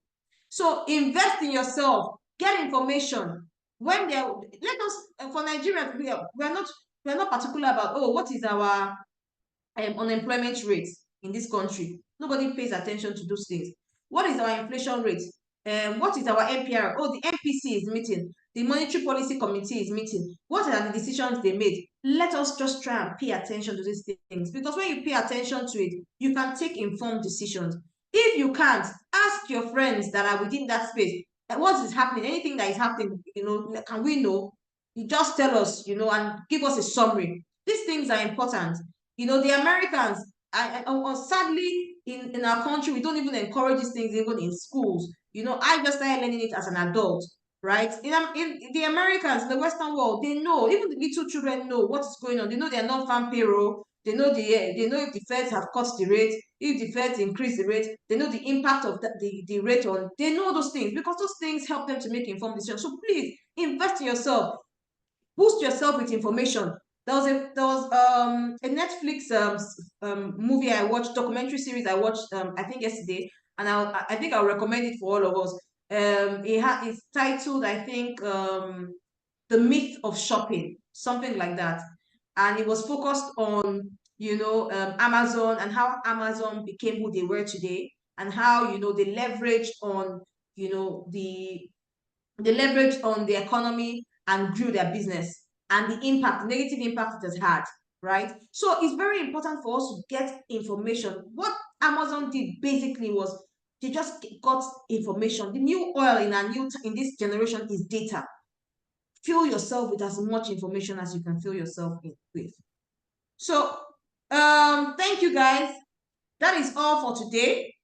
So invest in yourself, get information. When let us, for Nigerians, we're not particular about, what is our unemployment rate in this country. Nobody pays attention to those things. What is our inflation rate? What is our NPR? Oh, the MPC is meeting. The Monetary Policy Committee is meeting. What are the decisions they made? Let us just try and pay attention to these things, because when you pay attention to it, you can take informed decisions. If you can't, ask your friends that are within that space, what is happening, anything that is happening, can we know? You just tell us, and give us a summary. These things are important. The Americans, sadly, in our country, we don't even encourage these things even in schools. I just started learning it as an adult, right? In the Americans, in the Western world, they know, even the little children know what is going on. They know they're not farm payroll. They know if the feds have cut the rate, if the feds increase the rate, they know the impact of the rate on. They know those things because those things help them to make informed decisions. So please invest in yourself, boost yourself with information. there was a Netflix movie I watched, documentary series I watched I think yesterday, and I think I'll recommend it for all of us. It's titled, I think, The Myth of Shopping, something like that. And it was focused on, Amazon, and how Amazon became who they were today, and how, they leveraged on, you know, the they leveraged on the economy and grew their business, and the impact, negative impact it has had, right? So it's very important for us to get information. What Amazon did basically was they just got information. The new oil in this generation is data. Fill yourself with as much information as you can fill yourself with. So thank you guys. That is all for today.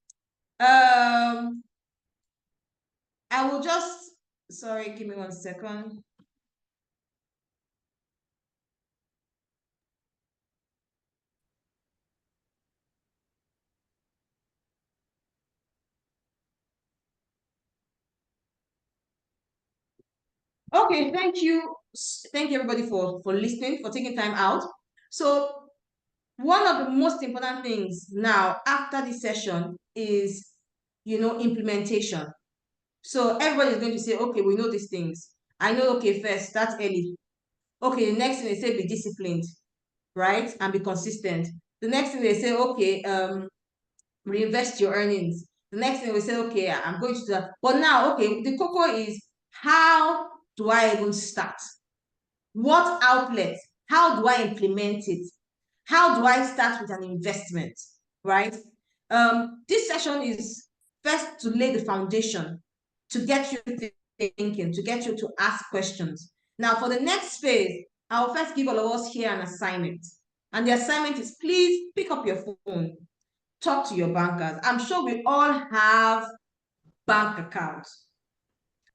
I will just, sorry, give me 1 second. Okay, thank you. Thank you everybody for listening, for taking time out. So one of the most important things now after this session is, implementation. So everybody is going to say, okay, we know these things. I know, okay, first, start early. Okay, the next thing they say, be disciplined, right? And be consistent. The next thing they say, okay, reinvest your earnings. The next thing we say, okay, I'm going to do that. But now, okay, the cocoa is, how do I even start? What outlet? How do I implement it? How do I start with an investment, right? This session is first to lay the foundation, to get you thinking, to get you to ask questions. Now, for the next phase, I'll first give all of us here an assignment. And the assignment is, please pick up your phone, talk to your bankers. I'm sure we all have bank accounts.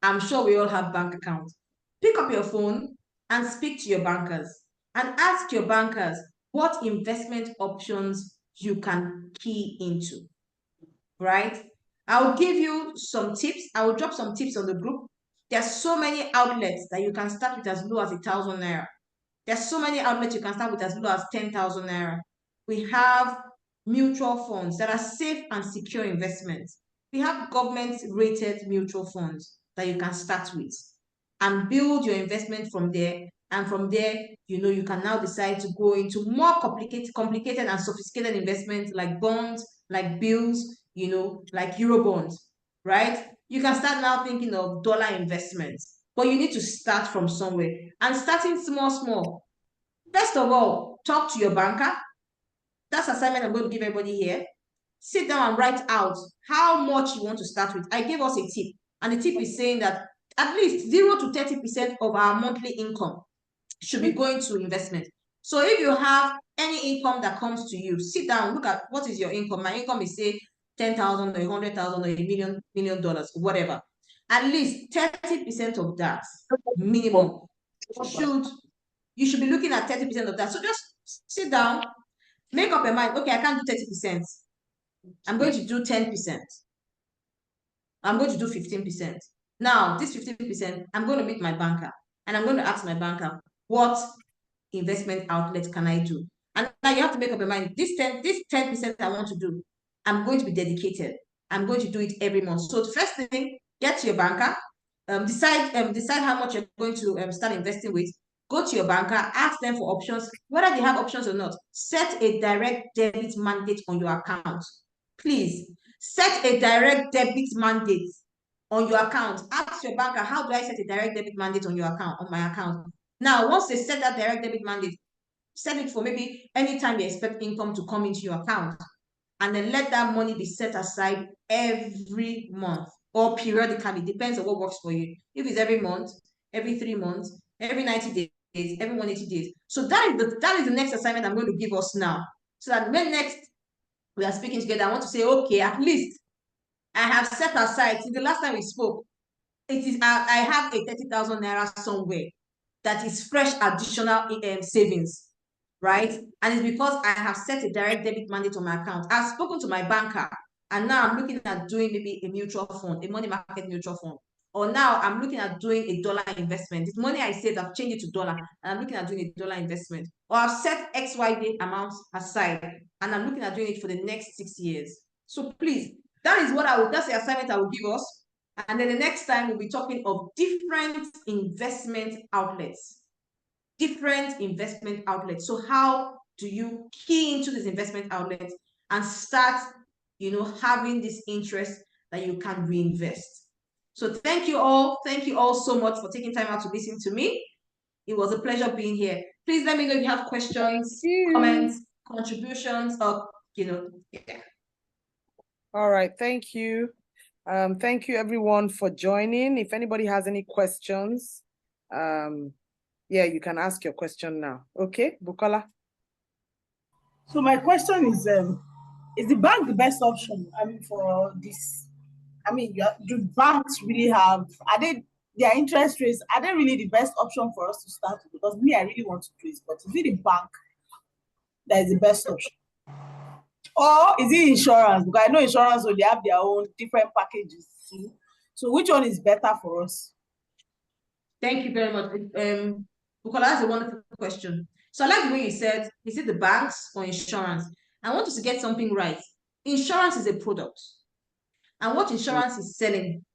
I'm sure we all have bank accounts. Pick up your phone and speak to your bankers and ask your bankers what investment options you can key into, right? I'll give you some tips. I will drop some tips on the group. There's so many outlets that you can start with as low as 1,000 naira. There's so many outlets you can start with as low as 10,000 naira. We have mutual funds that are safe and secure investments. We have government-rated mutual funds that you can start with and build your investment from there. And from there, you can now decide to go into more complicated and sophisticated investments like bonds, like bills, like Euro bonds, right? You can start now thinking of dollar investments, but you need to start from somewhere, and starting small. First of all, talk to your banker. That's assignment I'm going to give everybody here. Sit down and write out how much you want to start with. I gave us a tip, and the tip is saying that at least 0 to 30% of our monthly income should be going to investment. So if you have any income that comes to you, sit down, look at what is your income. My income is, say, 10,000 or 100,000 or $1 million, whatever. At least 30% of that minimum you should be looking at 30% of that. So just sit down, make up your mind. Okay, I can't do 30%. I'm going to do 10%. I'm going to do 15%. Now, this 15%, I'm going to meet my banker, and I'm going to ask my banker, what investment outlet can I do? And now you have to make up your mind. This 10% I want to do, I'm going to be dedicated. I'm going to do it every month. So the first thing, get to your banker, decide how much you're going to start investing with. Go to your banker, ask them for options, whether they have options or not. Set a direct debit mandate on your account. Please, set a direct debit mandate on your account. Ask your banker, how do I set a direct debit mandate on your account, on my account? Now, once they set that direct debit mandate, set it for maybe anytime you expect income to come into your account. And then let that money be set aside every month or periodically, depends on what works for you. If it's every month, every 3 months, every 90 days, every 180 days. So that is the next assignment I'm going to give us now. So that when next we are speaking together, I want to say, okay, at least I have set aside, since the last time we spoke, I have a 30,000 naira somewhere that is fresh additional savings, right? And it's because I have set a direct debit mandate on my account. I've spoken to my banker, and now I'm looking at doing maybe a mutual fund, a money market mutual fund. Or now I'm looking at doing a dollar investment. This money I saved, I've changed it to dollar, and I'm looking at doing a dollar investment. or I've set XYZ amounts aside, and I'm looking at doing it for the next 6 years. So please, that's the assignment I will give us. And then the next time we'll be talking of different investment outlets. So how do you key into this investment outlet and start, having this interest that you can reinvest? So thank you all. Thank you all so much for taking time out to listen to me. It was a pleasure being here. Please let me know if you have questions, comments, contributions, or, yeah. All right, thank you. Thank you everyone for joining. If anybody has any questions, yeah, you can ask your question now. Okay, Bukola? So my question is the bank the best option? I mean, for this, do banks really have, their interest rates, are they really the best option for us to start with? Because me, I really want to do it, but is it the bank that is the best option? Or is it insurance? Because I know insurance, so they have their own different packages too. So which one is better for us? Thank you very much. Bukola, that's a wonderful question. So I like the way you said, is it the banks or insurance? I want us to get something right. Insurance is a product. And what insurance is selling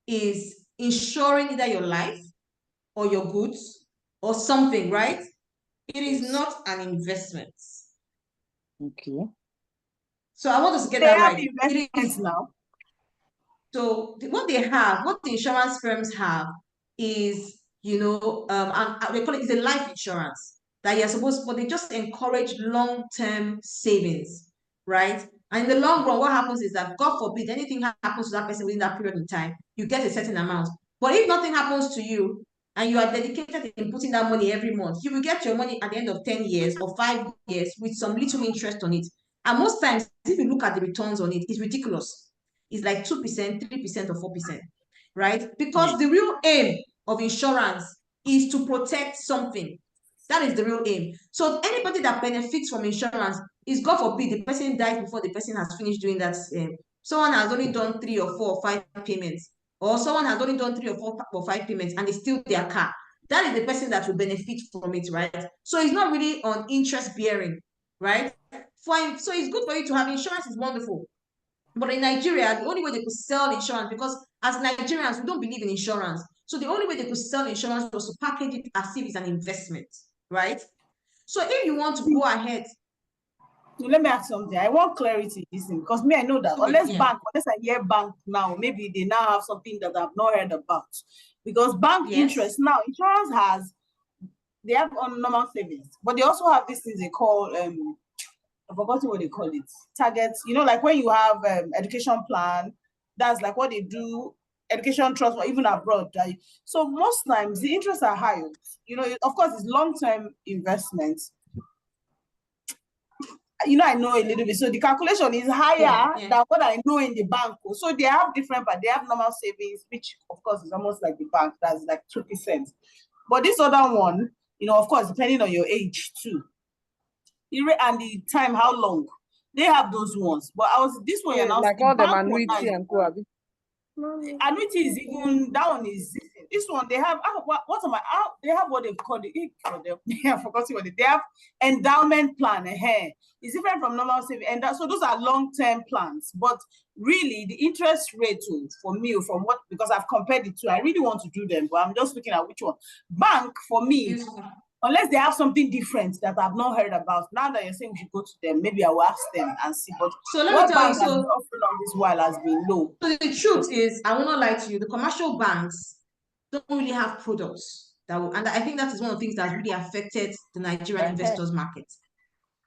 is insuring either your life or your goods or something, right? It is not an investment. Okay. So I want us to get They that have right. investments now. So what the insurance firms have is, and they call it a life insurance that you're supposed, but they just encourage long-term savings, right? And in the long run, what happens is that, God forbid, anything happens to that person within that period of time, you get a certain amount. But if nothing happens to you and you are dedicated in putting that money every month, you will get your money at the end of 10 years or 5 years with some little interest on it. And most times, if you look at the returns on it, it's ridiculous. It's like 2%, 3%, or 4%, right? Because the real aim of insurance is to protect something. That is the real aim. So anybody that benefits from insurance is, God forbid, the person dies before the person has finished doing that. Someone has only done 3 or 4 or 5 payments, or someone has only done 3 or 4 or 5 payments, and it's still their car. That is the person that will benefit from it, right? So it's not really on interest bearing, right? Fine. So it's good for you to have insurance. Is wonderful. But in Nigeria, the only way they could sell insurance, because as Nigerians, we don't believe in insurance. So the only way they could sell insurance was to package it as if it's an investment, right? So if you want to go ahead. So let me ask something. I want clarity in this thing, because me, I know that unless I hear bank now, maybe they now have something that I've not heard about. Because bank interest now, insurance they have on normal savings, but they also have these things they call I've forgotten what they call it. Targets, like when you have education plan, that's like what they do, education trust, or even abroad. Right? So most times the interests are high. Of course, it's long-term investments. I know a little bit. So the calculation is higher than what I know in the bank. So they have different, but they have normal savings, which of course is almost like the bank. That's like 2%. But this other one, of course, depending on your age too. And the time, how long they have those ones. But this one, yeah, like all the annuity and co-abi. Annuity is even, that one is this one. They have they have what they call I forgot what they have, endowment plan. It's different from normal saving, and so those are long-term plans. But really, the interest rate for me, because I've compared the two, I really want to do them, but I'm just looking at which one. Bank for me. Unless they have something different that I've not heard about. Now that you're saying we should go to them, maybe I will ask them and see. But so let me tell you, has been offering on this while has been low. So the truth is, I will not lie to you, the commercial banks don't really have products and I think that is one of the things that really affected the Nigerian investors market.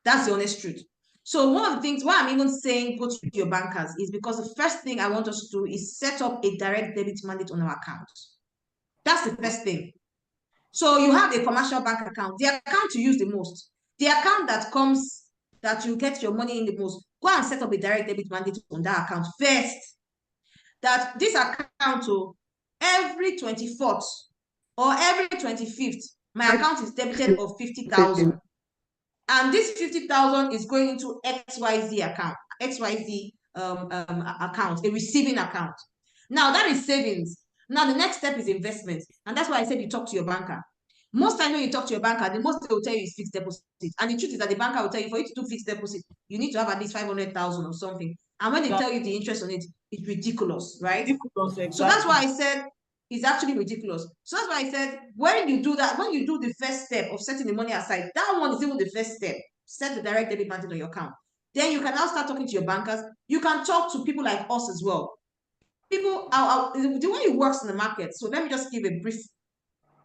That's the honest truth. So one of the things why I'm even saying go to your bankers is because the first thing I want us to do is set up a direct debit mandate on our account. That's the first thing. So you have a commercial bank account, the account you use the most, the account that you get your money in the most. Go and set up a direct debit mandate on that account first. That this account, every 24th or every 25th, my account is debited of 50,000. And this 50,000 is going into XYZ account, account, a receiving account. Now that is savings. Now the next step is investment. And that's why I said you talk to your banker. Most times when you talk to your banker, the most they will tell you is fixed deposit. And the truth is that the banker will tell you for you to do fixed deposit, you need to have at least 500,000 or something. And when they tell you the interest on it, it's ridiculous, right? Ridiculous, exactly. So that's why I said it's actually ridiculous. So that's why I said when you do that, when you do the first step of setting the money aside, that one is even the first step. Set the direct debit mandate on your account. Then you can now start talking to your bankers. You can talk to people like us as well. People, the way it works in the market. So let me just give a brief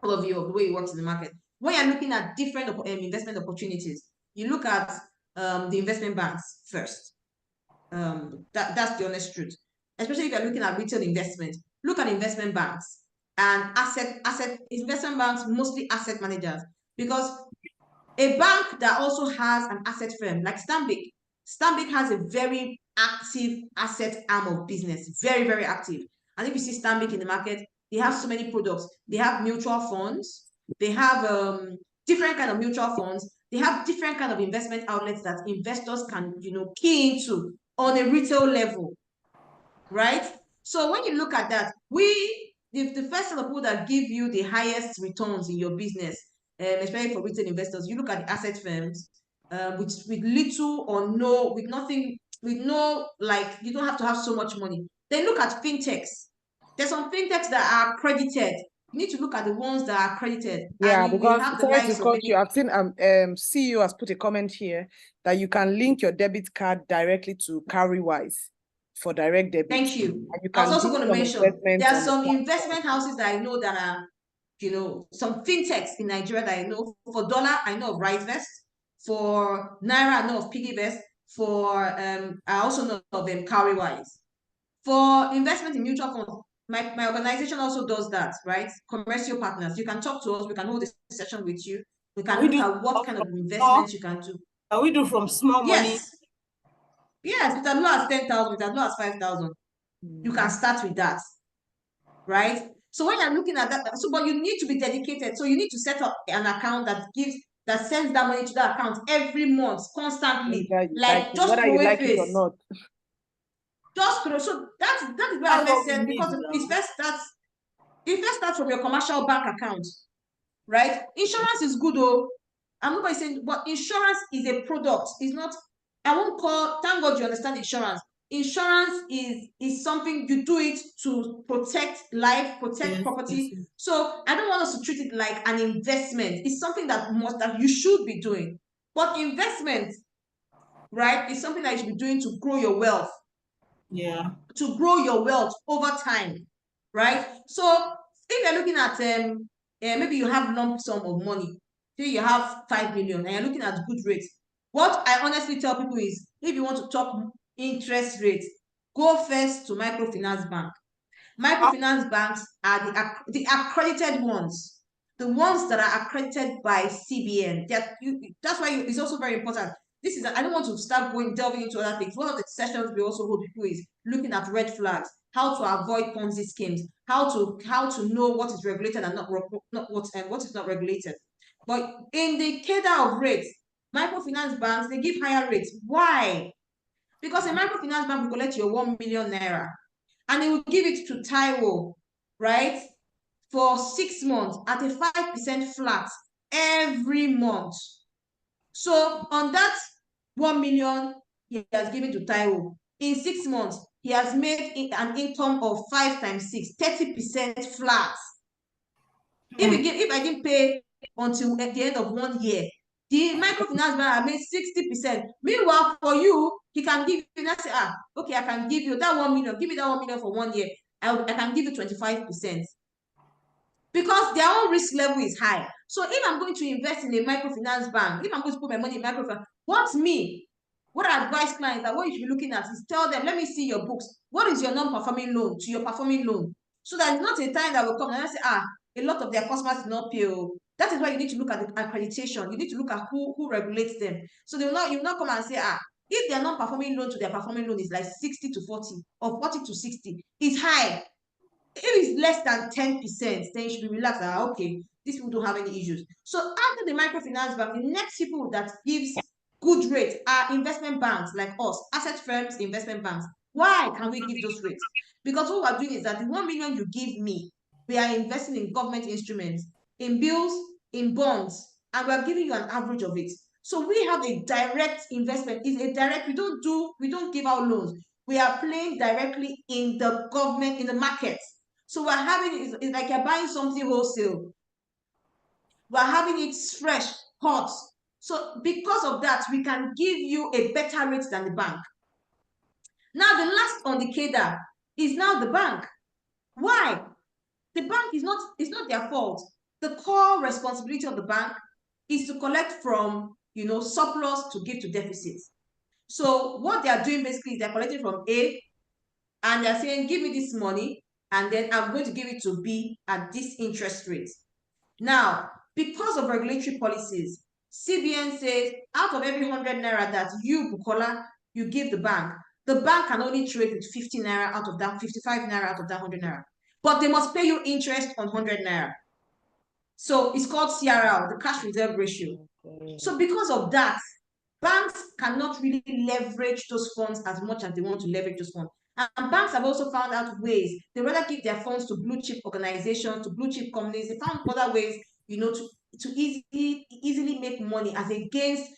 overview of the way it works in the market. When you're looking at different investment opportunities, you look at the investment banks first. That's the honest truth. Especially if you're looking at retail investment, look at investment banks and investment banks, mostly asset managers, because a bank that also has an asset firm like Stanbic has a very active asset arm of business, very, very active. And if you see Stanbic in the market, they have so many products. They have mutual funds. They have different kind of mutual funds. They have different kind of investment outlets that investors can, key into on a retail level, right? So when you look at that, the first set of people that give you the highest returns in your business, especially for retail investors, you look at the asset firms, with little or no, with nothing, with no, like, you don't have to have so much money. Then look at fintechs. There's some fintechs that are accredited. You need to look at the ones that are accredited. Yeah, and because have the sorry to likes of cut you. I've seen CEO has put a comment here that you can link your debit card directly to Carrywise for direct debit. Thank you. And you I was can also do going to some mention investments there are on the some platform. investment houses that I know that are, some fintechs in Nigeria that I know. For dollar, I know of RiseVest. For Naira, I know of PiggyVest. For I also know of Carrywise. For investment in mutual funds, my organization also does that, right? Commercial partners. You can talk to us. We can hold a session with you. We can look at what kind of investments you can do. Can we do from small money? Yes, with as low as 10,000, with as low as 5,000. You can start with that, right? So when you're looking at that, but you need to be dedicated. So you need to set up an account that sends that money to that account every month, constantly. Like just whether throw you a like face. it or not. Just throw. So that is where I first said, because it first starts from your commercial bank account, right? Insurance is good, though. I'm not saying, but insurance is a product. It's not. I won't call. Thank God you understand insurance. Insurance is something you do it to protect life, protect property. Yes. So I don't want us to treat it like an investment. It's something that you should be doing. But investment, right, is something that you should be doing to grow your wealth. Yeah. To grow your wealth over time, right? So if you're looking at maybe you have lump sum of money, say you have 5 million and you're looking at good rates. What I honestly tell people is, if you want to talk interest rates, go first to microfinance bank. Microfinance banks are the accredited ones, the ones that are accredited by CBN. That's why it's also very important. I don't want to start delving into other things. One of the sessions we also hold people is looking at red flags, how to avoid Ponzi schemes, how to know what is regulated and what is not regulated. But in the cadre of rates, microfinance banks, they give higher rates. Why? Because a microfinance bank will collect your 1 million naira and it will give it to Taiwo, right, for 6 months at a 5% flat every month. So on that 1 million he has given to Taiwo, in 6 months, he has made an income of 5 times 6, 30% flat. If I didn't pay until at the end of 1 year, the microfinance bank made 60%. Meanwhile, for you, he can give you, let's say, okay, I can give you that 1 million, give me that 1 million for 1 year. I can give you 25%. Because their own risk level is high. So if I'm going to invest in a microfinance bank, if I'm going to put my money in microfinance, what I advise clients that what you should be looking at is tell them, let me see your books. What is your non-performing loan to your performing loan? So that it's not a time that will come and I say, a lot of their customers do not pay. That is why you need to look at the accreditation. You need to look at who regulates them. So you will not come and say, if their non-performing loan to their performing loan is like 60 to 40 or 40 to 60, it's high. If it's less than 10%, then you should be relaxed. Okay, these people don't have any issues. So after the microfinance bank, the next people that gives good rates are investment banks like us, asset firms, investment banks. Why can we give those rates? Because what we're doing is that the 1 million you give me, we are investing in government instruments, in bills, in bonds, and we're giving you an average of it. So we have a direct investment. It's a direct, we don't give out loans. We are playing directly in the government, in the market. So we're having, it's like you're buying something wholesale. We're having it fresh, hot. So because of that, we can give you a better rate than the bank. Now, the last indicator is now the bank. Why? The bank is not, it's not their fault. The core responsibility of the bank is to collect from, surplus to give to deficits. So what they are doing basically is they're collecting from A, and they're saying, give me this money, and then I'm going to give it to B at this interest rate. Now, because of regulatory policies, CBN says out of every 100 naira that you, Bukola, you give the bank can only trade with 50 naira out of that, 55 naira out of that 100 naira. But they must pay you interest on 100 naira. So it's called CRL, the cash reserve ratio. Okay. So because of that, banks cannot really leverage those funds as much as they want to leverage those funds. And banks have also found out ways. They rather give their funds to blue chip organizations, to blue chip companies. They found other ways, to easily make money as against,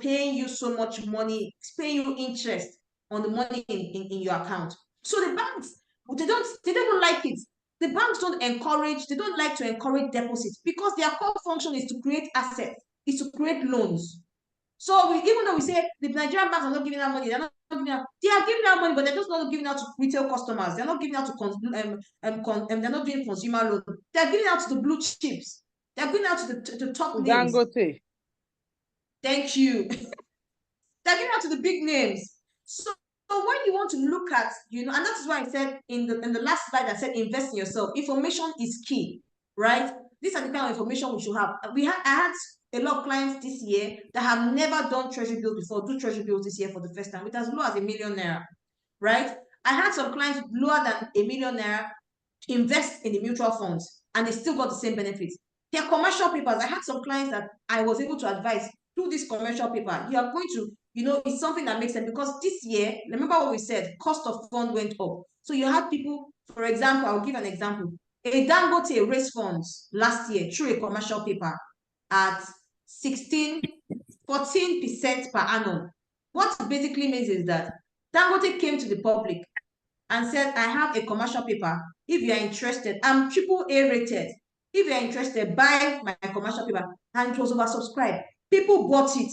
paying you so much money, paying you interest on the money in your account. So the banks, they don't even like it. The banks they don't like to encourage deposits because their core function is to create assets, is to create loans. So even though we say the Nigerian banks are not giving out money, they are giving out money, but they're just not giving out to retail customers. They're not giving out to they're not doing consumer loans. They're giving out to the blue chips. They're giving out to the top names. Dangote. Thank you. They're giving out to the big names. So when you want to look at, and that is why I said in the last slide, I said invest in yourself. Information is key, right? These are the kind of information we should have. I had a lot of clients this year that have never done treasury bills before, do treasury bills this year for the first time, with as low as 1 million naira, right? I had some clients lower than 1 million naira invest in the mutual funds, and they still got the same benefits. Their commercial papers, I had some clients that I was able to advise through this commercial paper. You are going to, it's something that makes sense because this year, remember what we said, cost of fund went up. So you have people, for example, I'll give an example. A Dangote raised funds last year through a commercial paper at 14% per annum. What it basically means is that Dangote came to the public and said, I have a commercial paper. If you are interested, I'm AAA rated. If you are interested, buy my commercial paper. And it was oversubscribed. People bought it.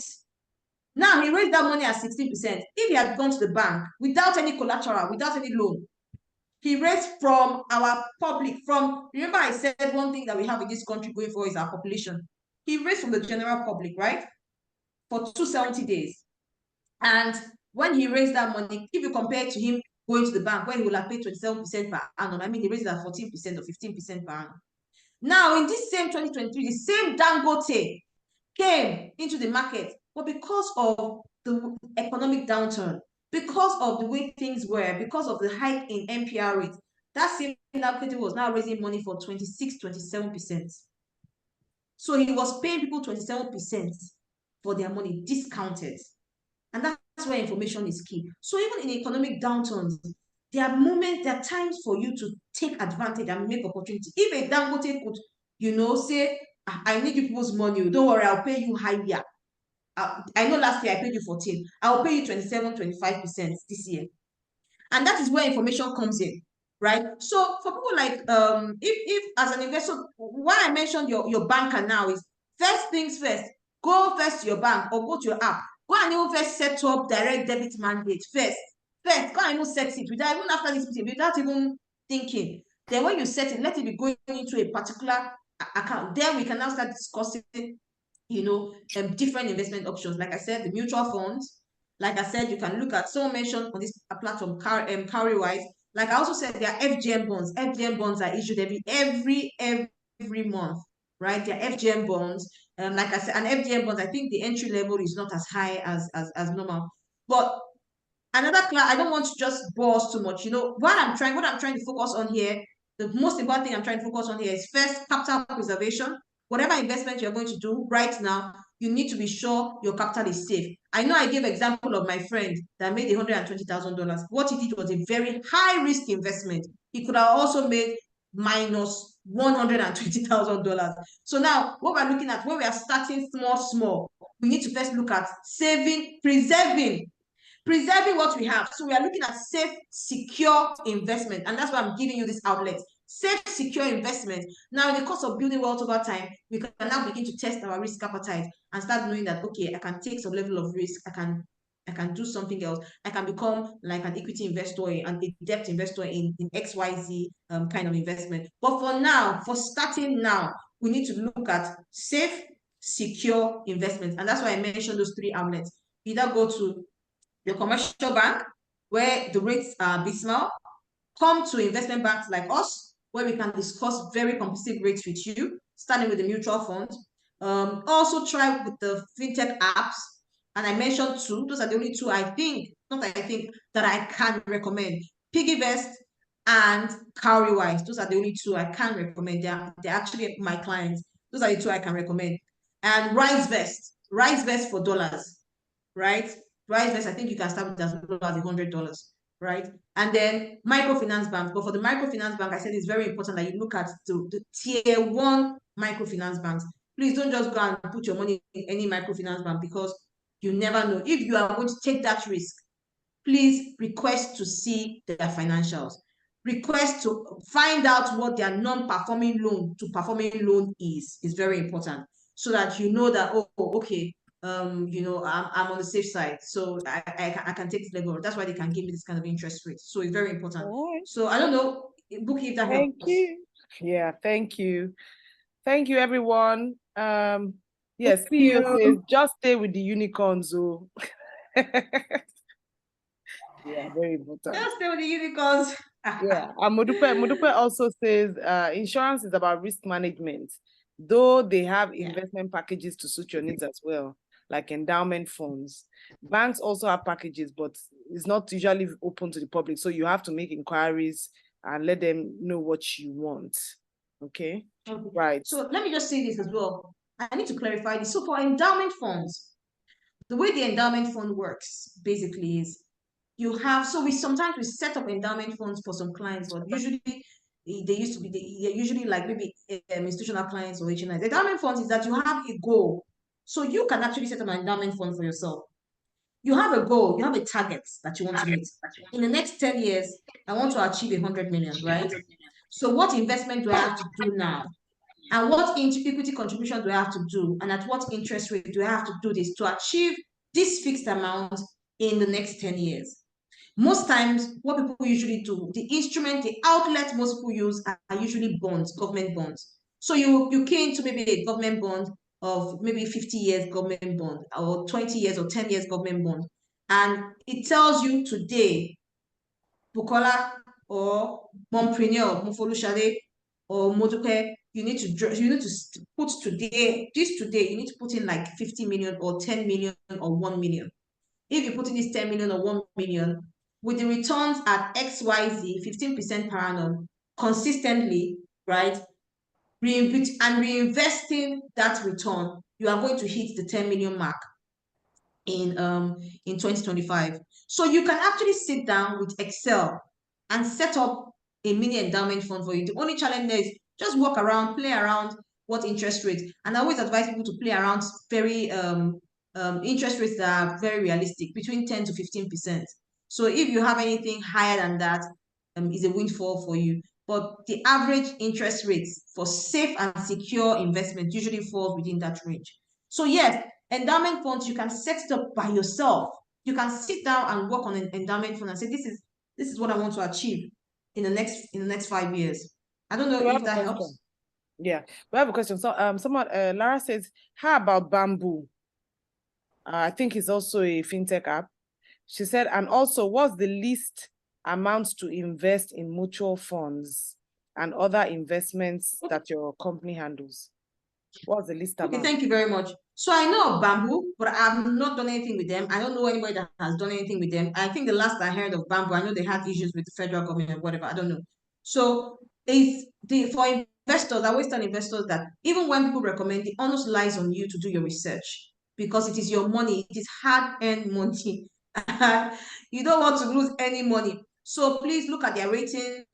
Now he raised that money at 16%. If he had gone to the bank without any collateral, without any loan, he raised from our public, remember I said one thing that we have in this country going forward is our population. He raised from the general public, right? For 270 days. And when he raised that money, if you compare it to him going to the bank, where he will have paid 27% per annum, I mean, he raised it at 14% or 15% per annum. Now, in this same 2023, the same Dangote came into the market, but because of the economic downturn, because of the way things were, because of the hike in NPR rate, that same Dangote was now raising money for 27%. So he was paying people 27% for their money, discounted. And that's where information is key. So even in economic downturns, there are moments, there are times for you to take advantage and make opportunity. If a Dangote could, say, I need you people's money, don't worry, I'll pay you higher. I know last year I paid you 14. I'll pay you 27, 25% this year. And that is where information comes in, right? So for people like, if as an investor, why I mentioned your banker now is, first things first, go first to your bank or go to your app. Go and even first set up direct debit mandate first. Go and even set it without, even after this meeting, without even thinking. Then when you set it, let it be going into a particular account. Then we can now start discussing, different investment options. Like I said, the mutual funds. Like I said, you can look at, someone mentioned on this platform, Cowrywise. Like I also said, there are FGM bonds. FGM bonds are issued every month, right? There are FGM bonds. Like I said, an FGM bonds, I think the entry level is not as high as normal. But another class, I don't want to just bore us too much. What I'm trying to focus on here, the most important thing I'm trying to focus on here is first, capital preservation. Whatever investment you're going to do right now, you need to be sure your capital is safe. I know I gave an example of my friend that made $120,000. What he did was a very high risk investment. He could have also made minus $120,000. So now what we're looking at, when we are starting small, we need to first look at saving, preserving what we have. So we are looking at safe, secure investment. And that's why I'm giving you this outlet. Safe, secure investment. Now, in the course of building wealth over time, we can now begin to test our risk appetite and start knowing that, okay, I can take some level of risk. I can do something else. I can become like an equity investor and a debt investor in XYZ kind of investment. But for now, for starting now, we need to look at safe, secure investments. And that's why I mentioned those 3 outlets. Either go to your commercial bank, where the rates are abysmal. Come to investment banks like us, where we can discuss very competitive rates with you, starting with the mutual fund. Also try with the fintech apps. And I mentioned 2. Those are the only 2 that I can recommend. Piggyvest and Cowrywise. Those are the only 2 I can recommend. They're actually my clients. Those are the 2 I can recommend. And RiseVest for dollars, right? RiseVest, I think you can start with as low as $100, right? And then microfinance banks. But for the microfinance bank, I said it's very important that you look at the tier 1 microfinance banks. Please don't just go and put your money in any microfinance bank, because you never know. If you are going to take that risk, please request to see their financials. Request to find out what their non-performing loan to performing loan is very important, so that you know that, oh, okay, I'm on the safe side, so I can take this level. That's why they can give me this kind of interest rate. So it's very important. Right. So I don't know, Bookie, if that Thank helps. you. Yeah, thank you. Thank you, everyone. Yes, CEO says just stay with the unicorns. Oh. Yeah, very important. Just stay with the unicorns. Yeah, and Modupe also says insurance is about risk management, though they have investment packages to suit your needs as well, like endowment funds. Banks also have packages, but it's not usually open to the public, so you have to make inquiries and let them know what you want. Okay, right. So let me just say this as well. I need to clarify this. So for endowment funds, the way the endowment fund works basically is you have, so we sometimes set up endowment funds for some clients, but usually they're usually like maybe institutional clients or HNIs. Endowment funds is that you have a goal. So you can actually set up an endowment fund for yourself. You have a goal, you have a target that you want to meet. In the next 10 years, I want to achieve 100 million, right? So what investment do I have to do now? And what equity contribution do I have to do? And at what interest rate do I have to do this to achieve this fixed amount in the next 10 years? Most times, what people usually do, the outlet most people use are usually bonds, government bonds. So you key into maybe a government bond of maybe 50 years government bond, or 20 years or 10 years government bond. And it tells you today, Bukola or Mompreneur, Mofolushade or Modupe, you need to put today, you need to put in like 50 million or 10 million or 1 million. If you put in this 10 million or 1 million, with the returns at XYZ, 15% per annum, consistently, right? Reinvesting that return, you are going to hit the 10 million mark in 2025. So you can actually sit down with Excel and set up a mini endowment fund for you. The only challenge there is just walk around, play around what interest rates. And I always advise people to play around very interest rates that are very realistic, between 10 to 15%. So if you have anything higher than that, is a windfall for you. But the average interest rates for safe and secure investment usually falls within that range. So yes, endowment funds, you can set it up by yourself. You can sit down and work on an endowment fund and say, this is what I want to achieve in the next 5 years. I don't know if that helps. Yeah, we have a question. So Lara says, how about Bamboo? I think it's also a fintech app. She said, and also, what's the least amount to invest in mutual funds and other investments that your company handles? What's the least amount? Okay, thank you very much. So I know of Bamboo, but I've not done anything with them. I don't know anybody that has done anything with them. I think the last I heard of Bamboo, I know they had issues with the federal government or whatever. I don't know. So for investors, I always tell investors that even when people recommend, the onus lies on you to do your research, because it is your money. It is hard-earned money. You don't want to lose any money. So please look at their ratings,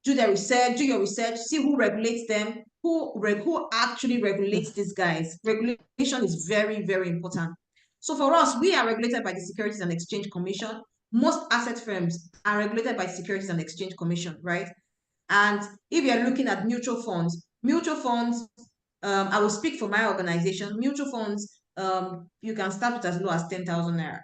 do their research, do your research, see who regulates them, who actually regulates these guys. Regulation is very, very important. So for us, we are regulated by the Securities and Exchange Commission. Most asset firms are regulated by Securities and Exchange Commission, right? And if you're looking at mutual funds, I will speak for my organization. Mutual funds, you can start with as low as 10,000 naira.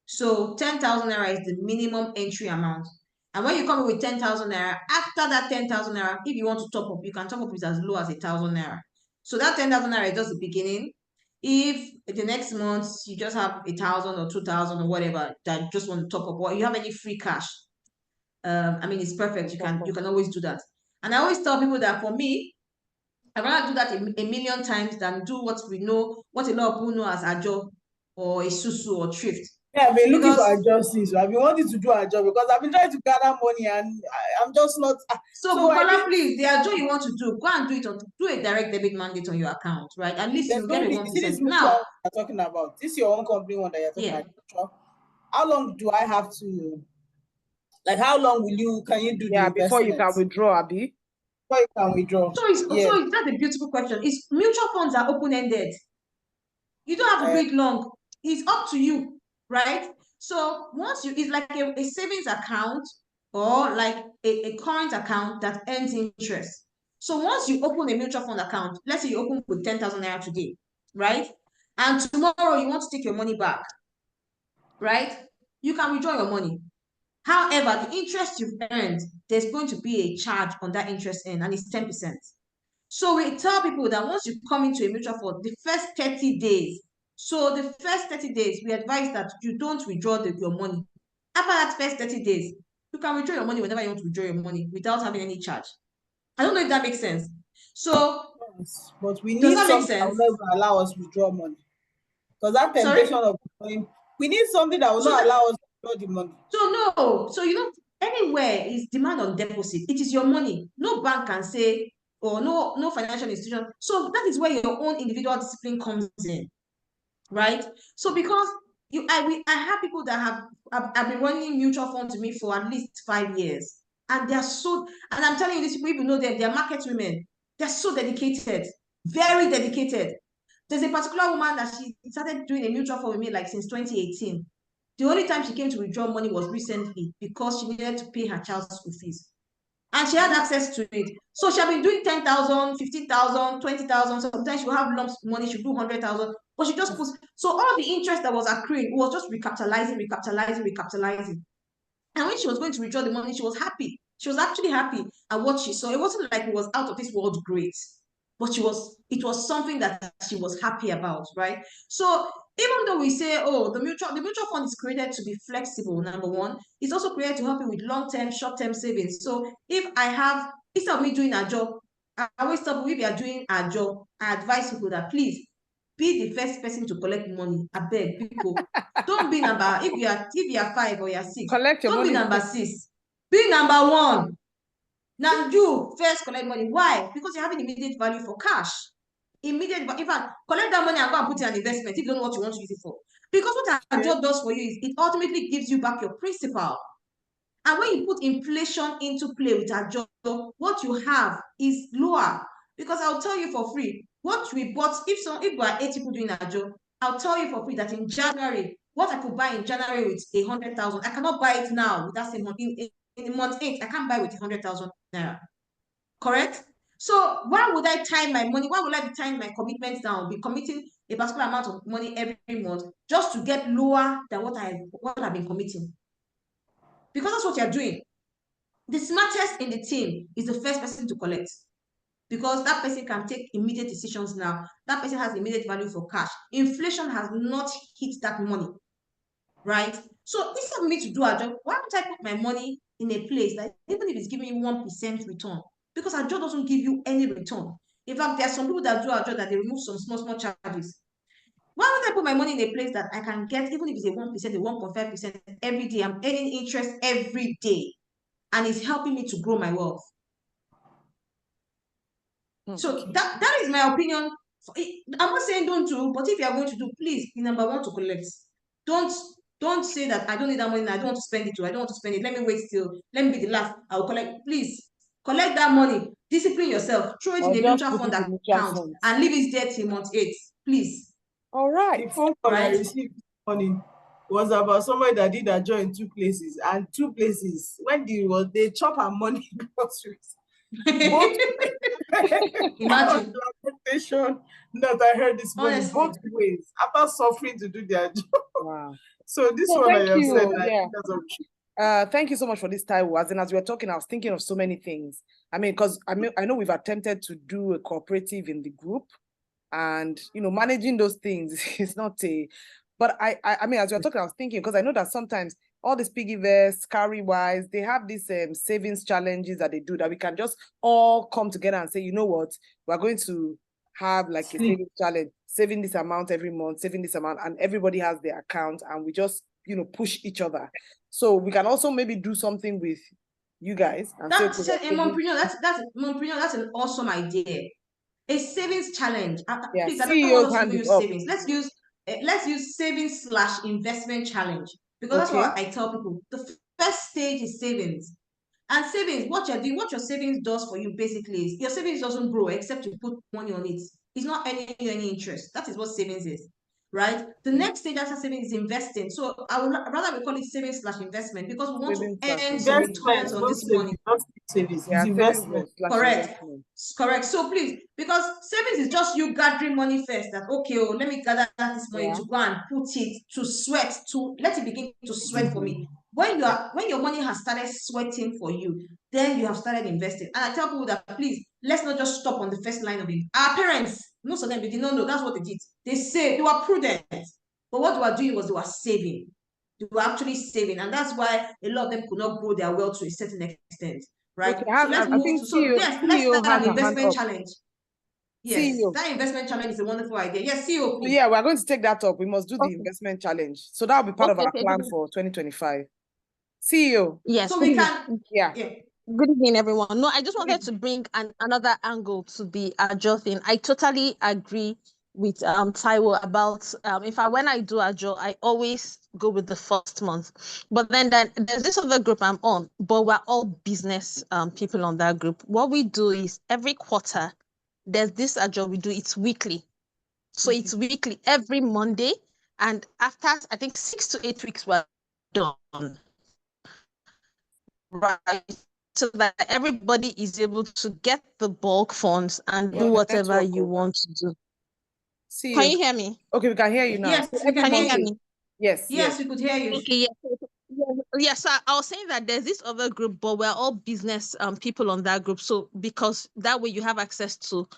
So 10,000 naira is the minimum entry amount. And when you come in with 10,000 naira, after that 10,000 naira, if you want to top up, you can top up with as low as 1,000 naira. So that 10,000 naira is just the beginning. If the next month you just have 1,000 or 2,000 or whatever that you just want to top up, or you have any free cash, I mean, it's perfect. You can always do that. And I always tell people that for me, I'd rather do that a million times than do what a lot of people know as a job or a susu or thrift. Yeah, I've been looking for a job since. I've been wanting to do a job because I've been trying to gather money and I'm just not. So Bukola, please, the job you want to do, go and do it do a direct debit mandate on your account, right? At least you get a 1%. Now, you're talking about this is your own company one that you're talking about. How long do I have to? Like, how long can you do the before you can withdraw, Abi? Before you can withdraw. So that's a beautiful question. Mutual funds are open-ended. You don't have to do it long. It's up to you, right? So it's like a savings account or like a current account that earns interest. So once you open a mutual fund account, let's say you open with 10,000 naira today, right? And tomorrow you want to take your money back, right? You can withdraw your money. However, the interest you've earned, there's going to be a charge on that interest and it's 10%. So we tell people that once you come into a mutual fund, the first 30 days, we advise that you don't withdraw your money. After that first 30 days, you can withdraw your money whenever you want to withdraw your money without having any charge. I don't know if that makes sense. So, yes, but we need something that will never allow us to withdraw money. Because that temptation of money, we need something that will not allow us to withdraw the money. So anywhere is demand on deposit. It is your money. No bank can say, or no financial institution. So that is where your own individual discipline comes in, right? So because I have people that have been running mutual funds to me for at least 5 years, and and I'm telling you, these people know that they're market women. They're so dedicated, very dedicated. There's a particular woman that she started doing a mutual fund with me like since 2018. The only time she came to withdraw money was recently because she needed to pay her child's school fees. And she had access to it. So she had been doing 10,000, 15,000, 20,000. Sometimes she will have lumps money, she'll do 100,000. But she just puts, so all the interest that was accruing was just recapitalizing. And when she was going to withdraw the money, she was happy. She was actually happy at what she saw. It wasn't like it was out of this world great, but it was something that she was happy about, right? So even though we say, oh, the mutual fund is created to be flexible, number one, it's also created to help you with long-term, short-term savings. So if I have, instead of me doing a job, I always tell people if you are doing a job, I advise people that please be the first person to collect money. I beg people. Don't be number, if you are 5 or you are 6, don't be number 6. Be number 1. Now you first collect money. Why? Because you have an immediate value for cash. In fact, collect that money and go and put it in an investment if you don't know what you want to use it for. Because what a job does for you is it ultimately gives you back your principal. And when you put inflation into play with a job, what you have is lower. Because I'll tell you for free, what we bought, if we are 8 people doing a job, I'll tell you for free that in January, what I could buy in January with 100,000, I cannot buy it now with that same money. In month 8, I can't buy with 100,000 naira. Correct? So why would I time my money? Why would I be tying my commitments down? Be committing a particular amount of money every month just to get lower than what I've been committing? Because that's what you're doing. The smartest in the team is the first person to collect. Because that person can take immediate decisions now. That person has immediate value for cash. Inflation has not hit that money. Right? So instead of me to do a job, why don't I put my money in a place that even if it's giving you 1% return? Because a job doesn't give you any return. In fact, there are some people that do a job that they remove some small charges. Why don't I put my money in a place that I can get, even if it's a 1%, a 1.5% every day? I'm earning interest every day. And it's helping me to grow my wealth. So that is my opinion. I'm not saying don't do, but if you are going to do, please be number 1 to collect. Don't say that I don't need that money, I don't want to spend it, or I don't want to spend it. Let me wait till, let me be the last, I will collect. Please collect that money, discipline yourself, throw it Or in a just mutual put fund it in mutual account, funds. and leave it there till month 8, please. All right. The phone call I Right. received this morning was about somebody that did a job in 2 places, and 2 places when they chop her money groceries. Both Imagine. lamentation that I heard this morning, Honestly. both ways, after suffering to do their job. Wow. So this So one I thank have you. said, Yeah. Thank you so much for this, Taiwo. As we were talking, I was thinking of so many things. I mean, because I know we've attempted to do a cooperative in the group, and managing those things is not a. But I mean, as we were talking, I was thinking, because I know that sometimes all these piggy vests, carry wise, they have these savings challenges that they do, that we can just all come together and say, you know what, we're going to have like a savings challenge, saving this amount every month, saving this amount, and everybody has their account, and we just push each other. So we can also maybe do something with you guys and That's say, okay, that's an awesome idea. A savings challenge. Yeah, Please, I don't want CEO's us to hand is use up. savings. Let's use savings/investment challenge, because that's Okay. what I tell people. The first stage is savings. And savings, what you're doing, what your savings does for you basically is your savings doesn't grow except you put money on it. It's not earning you any interest. That is what savings is, right? The next stage after savings is investing. So I would rather we call it savings/investment, because we want to earn some returns on this money. Not savings, Yeah, it's investment. Correct. investment. Correct. So please, because savings is just you gathering money first, that okay, oh, let me gather this money to go and put it to sweat, to let it begin to sweat for me. When your money has started sweating for you, then you have started investing. And I tell people that please, let's not just stop on the first line of it. Our parents, most of them, they did not know that's what they did. They saved, they were prudent. But what they were doing was they were saving. They were actually saving. And that's why a lot of them could not grow their wealth to a certain extent. Right. Okay, So let's I move think to let's CEO start has an a hand investment up. challenge. Yes, CEO. that investment challenge is a wonderful idea. Yes, CEO, please. Yeah, we're going to take that up. We must do the investment challenge. So that'll be part of our plan for 2025. CEO. Yes. So we can, yeah. Good evening, everyone. No, I just wanted to bring another angle to the Ajo thing. I totally agree with Taiwo about when I do Ajo, I always go with the first month. But then there's this other group I'm on, but we're all business people on that group. What we do is every quarter, there's this Ajo we do, it's weekly. So it's weekly every Monday. And after, I think, 6 to 8 weeks, we're done. Right. So that everybody is able to get the bulk funds and do whatever you want to do. CEO. Can you hear me? Okay, we can hear you now. Yes, so we can hear you. me. Yes, yes, we could hear you. Okay, yes. So I was saying that there's this other group, but we're all business people on that group. So because that way you have access to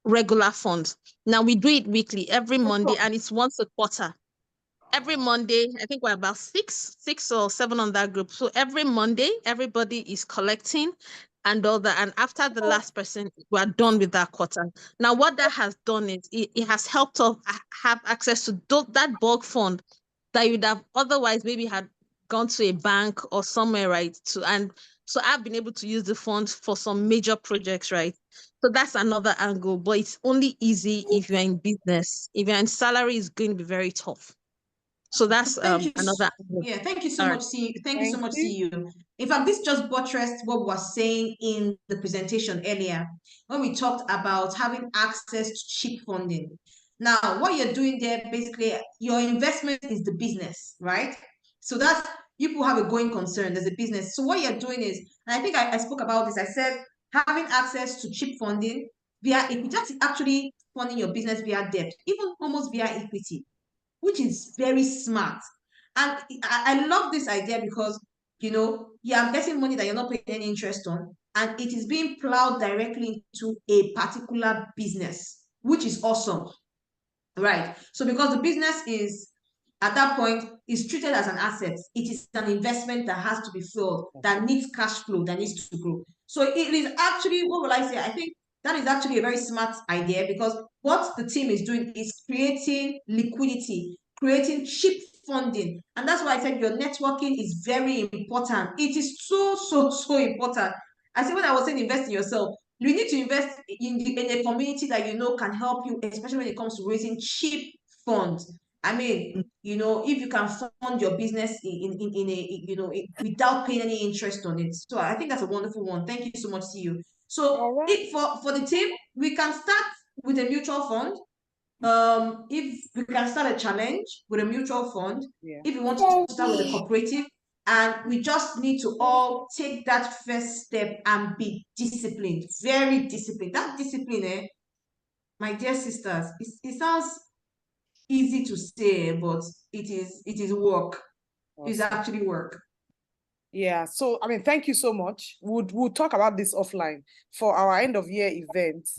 regular funds. Now we do it weekly, every Monday, and it's once a quarter. Every Monday, I think we're about six or seven on that group. So every Monday, everybody is collecting and all that. And after the last person, we're done with that quarter. Now, what that has done is it has helped us have access to that bulk fund that you would have otherwise maybe had gone to a bank or somewhere, right? And so I've been able to use the funds for some major projects, right? So that's another angle, but it's only easy if you're in business. If you're in salary, it's going to be very tough. So that's another. Yeah, thank you so much, CEO. Thank you so much, CEO. In fact, this just buttressed what we were saying in the presentation earlier when we talked about having access to cheap funding. Now, what you're doing there, basically, your investment is the business, right? So that's, people have a going concern, there's a business. So what you're doing is, and I think I spoke about this, I said having access to cheap funding via equity, that's actually funding your business via debt, even almost via equity, which is very smart. And I love this idea because, you're getting money that you're not paying any interest on, and it is being plowed directly into a particular business, which is awesome. Right. So because the business is, at that point, is treated as an asset, it is an investment that has to be filled, that needs cash flow, that needs to grow. So it is actually, what will I say? I think that is actually a very smart idea, because what the team is doing is creating liquidity, creating cheap funding. And that's why I said your networking is very important. It is so, so, so important. I said, when I was saying invest in yourself, you need to invest in a community that can help you, especially when it comes to raising cheap funds. I mean, you know, if you can fund your business in a, you know, without paying any interest on it. So I think that's a wonderful one. Thank you so much, CEO. So for the team, we can start with a mutual fund. If we can start a challenge with a mutual fund, if we want to start with a cooperative, and we just need to all take that first step and be disciplined, very disciplined. That discipline, my dear sisters, it sounds easy to say, but it is work. Awesome. It's actually work. Yeah, so I mean, thank you so much. We'll talk about this offline for our end of year event.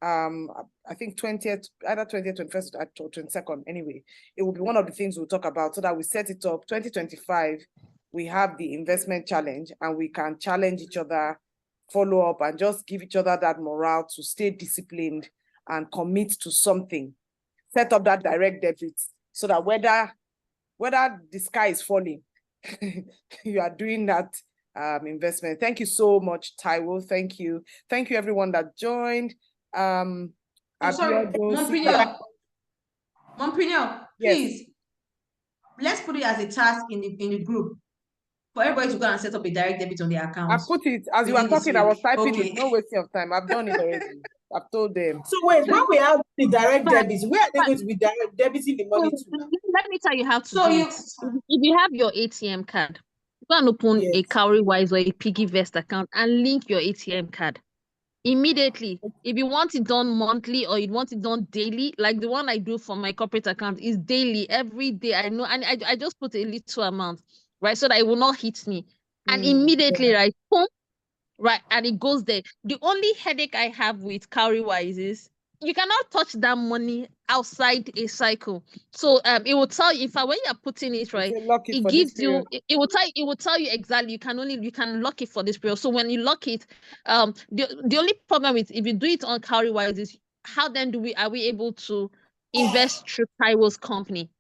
I think 20th, either 20th, 21st, or 22nd. Anyway, it will be one of the things we'll talk about so that we set it up. 2025, we have the investment challenge, and we can challenge each other, follow up, and just give each other that morale to stay disciplined and commit to something. Set up that direct debit so that whether the sky is falling, you are doing that investment. Thank you so much, Taiwo. Thank you everyone that joined. Sorry, Mompreneur, please, yes. Let's put it as a task in the group for everybody to go and set up a direct debit on their account. I put it as you were talking. I was typing it. No wasting of time. I've done it already. I've told them. So wait, when we have the direct debits, where are they going to be direct debiting the money to? Let me tell you how to do it. If you have your ATM card, go and open a Cowrywise or a PiggyVest account and link your ATM card immediately. If you want it done monthly or you want it done daily, like the one I do for my corporate account is daily, every day. I know, and I just put a little amount, right, so that it will not hit me. And immediately, right, boom, right, and it goes there. The only headache I have with Cowrywise is you cannot touch that money outside a cycle. So it will tell you, in fact, when you're putting it, right, it gives you, it will tell you exactly you can lock it for this period. So when you lock it, the only problem with if you do it on Cowrywise is how then are we able to invest through Taiwo's company?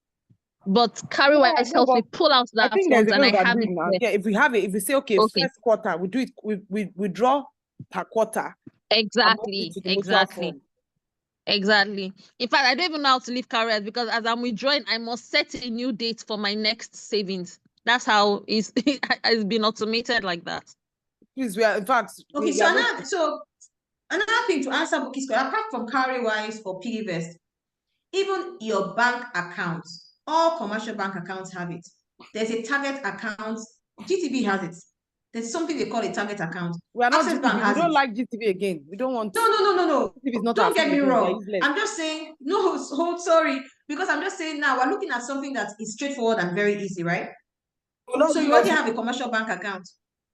But Cowrywise helps me pull out that funds, and I have it. Yeah, if we say first quarter, we do it, we draw per quarter. Exactly. In fact, I don't even know how to leave Cowrywise because as I'm withdrawing, I must set a new date for my next savings. That's how it's been automated like that. Please, we are in fact. Okay, so another thing to answer Buki's question, apart from Cowrywise or PiggyVest, even your bank accounts. All commercial bank accounts have it. There's a target account. GTB has it. There's something they call a target account. We are not GTB. We don't like GTB again. We don't want. No. Don't get me wrong. I'm just saying. No, sorry, because I'm just saying now we're looking at something that is straightforward and very easy, right? So you already have a commercial bank account.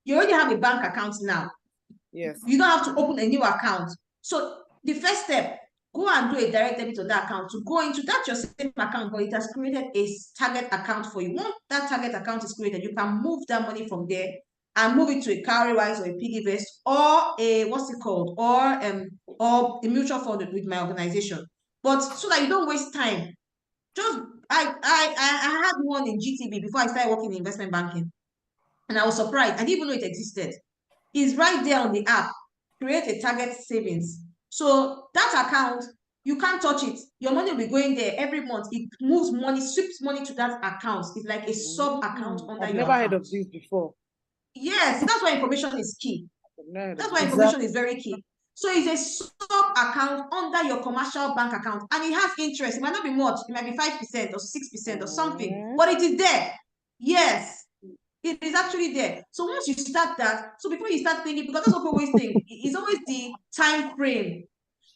You already have a bank account now. Yes. You don't have to open a new account. So the first step, go and do a direct debit on that account to go into that your same account, but it has created a target account for you. Once that target account is created, you can move that money from there and move it to a Cowrywise or a PiggyVest or a or a mutual fund with my organization. But so that you don't waste time, just I had one in GTB before I started working in investment banking, and I was surprised. I didn't even know it existed. It's right there on the app. Create a target savings. So that account, you can't touch it. Your money will be going there every month. It moves money, sweeps money to that account. It's like a sub account under your account. I've never heard of this before. Yes, that's why information is key. That's why information is very key. So it's a sub account under your commercial bank account, and it has interest. It might not be much. It might be 5% or 6% or something, but it is there. Yes. It is actually there. So once you start that, so before you start thinking, because that's what we always think, it's always the time frame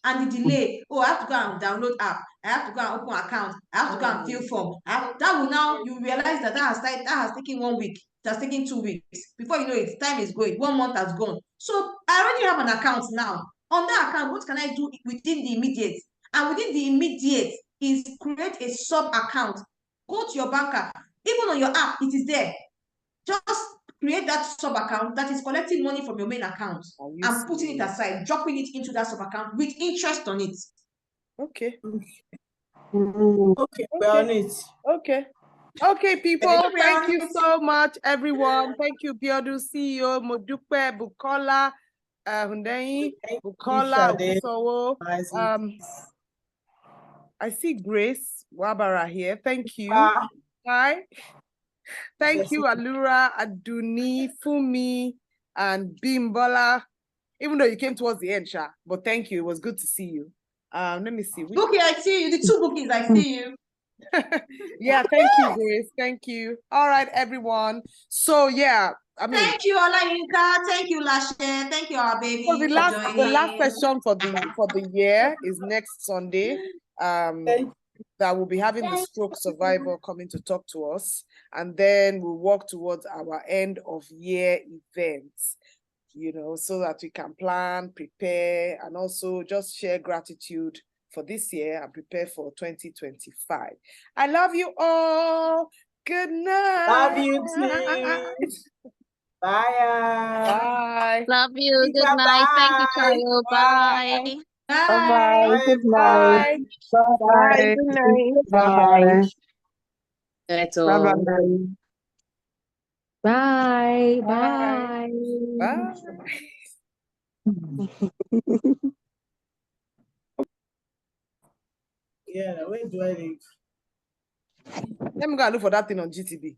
and the delay. Oh, I have to go and download app. I have to go and open account. I have to go and fill form. That will now, you realize that has taken 1 week. It has taken 2 weeks. Before you know it, time is going. 1 month has gone. So I already have an account now. On that account, what can I do within the immediate? And within the immediate is create a sub account. Go to your banker. Even on your app, it is there. Just create that sub account that is collecting money from your main account and putting it aside, dropping it into that sub account with interest on it. Okay. Okay, we're on it. Okay, people. Thank you so much, everyone. Thank you, Biodu CEO, Modupe, Bukola, Hundeyi, Bukola, Usowo. I see Grace Wabara here. Thank you. Hi. Thank you, Alura, Aduni, Fumi, and Bimbola. Even though you came towards the end, Sha, but thank you. It was good to see you. Let me see. Bookie, I see you. The two bookies, I see you. Yeah, thank you, Grace. Thank you. All right, everyone. So yeah, I mean, thank you, Olayinka. Thank you, Lashe. Thank you, our baby. so the last session for the year is next Sunday. That will be having the stroke survivor coming to talk to us, and then we'll work towards our end of year events, you know, so that we can plan, prepare, and also just share gratitude for this year and prepare for 2025. I love you all. Good night. Love you too. Bye. Bye. Love you. Good night. Thank you, Tayo. Bye. Bye-bye. Good night. Bye. Bye. Good night. Bye. Bye-bye. Bye. Bye. Bye. Yeah, where do I live? Let me go and look for that thing on GTB.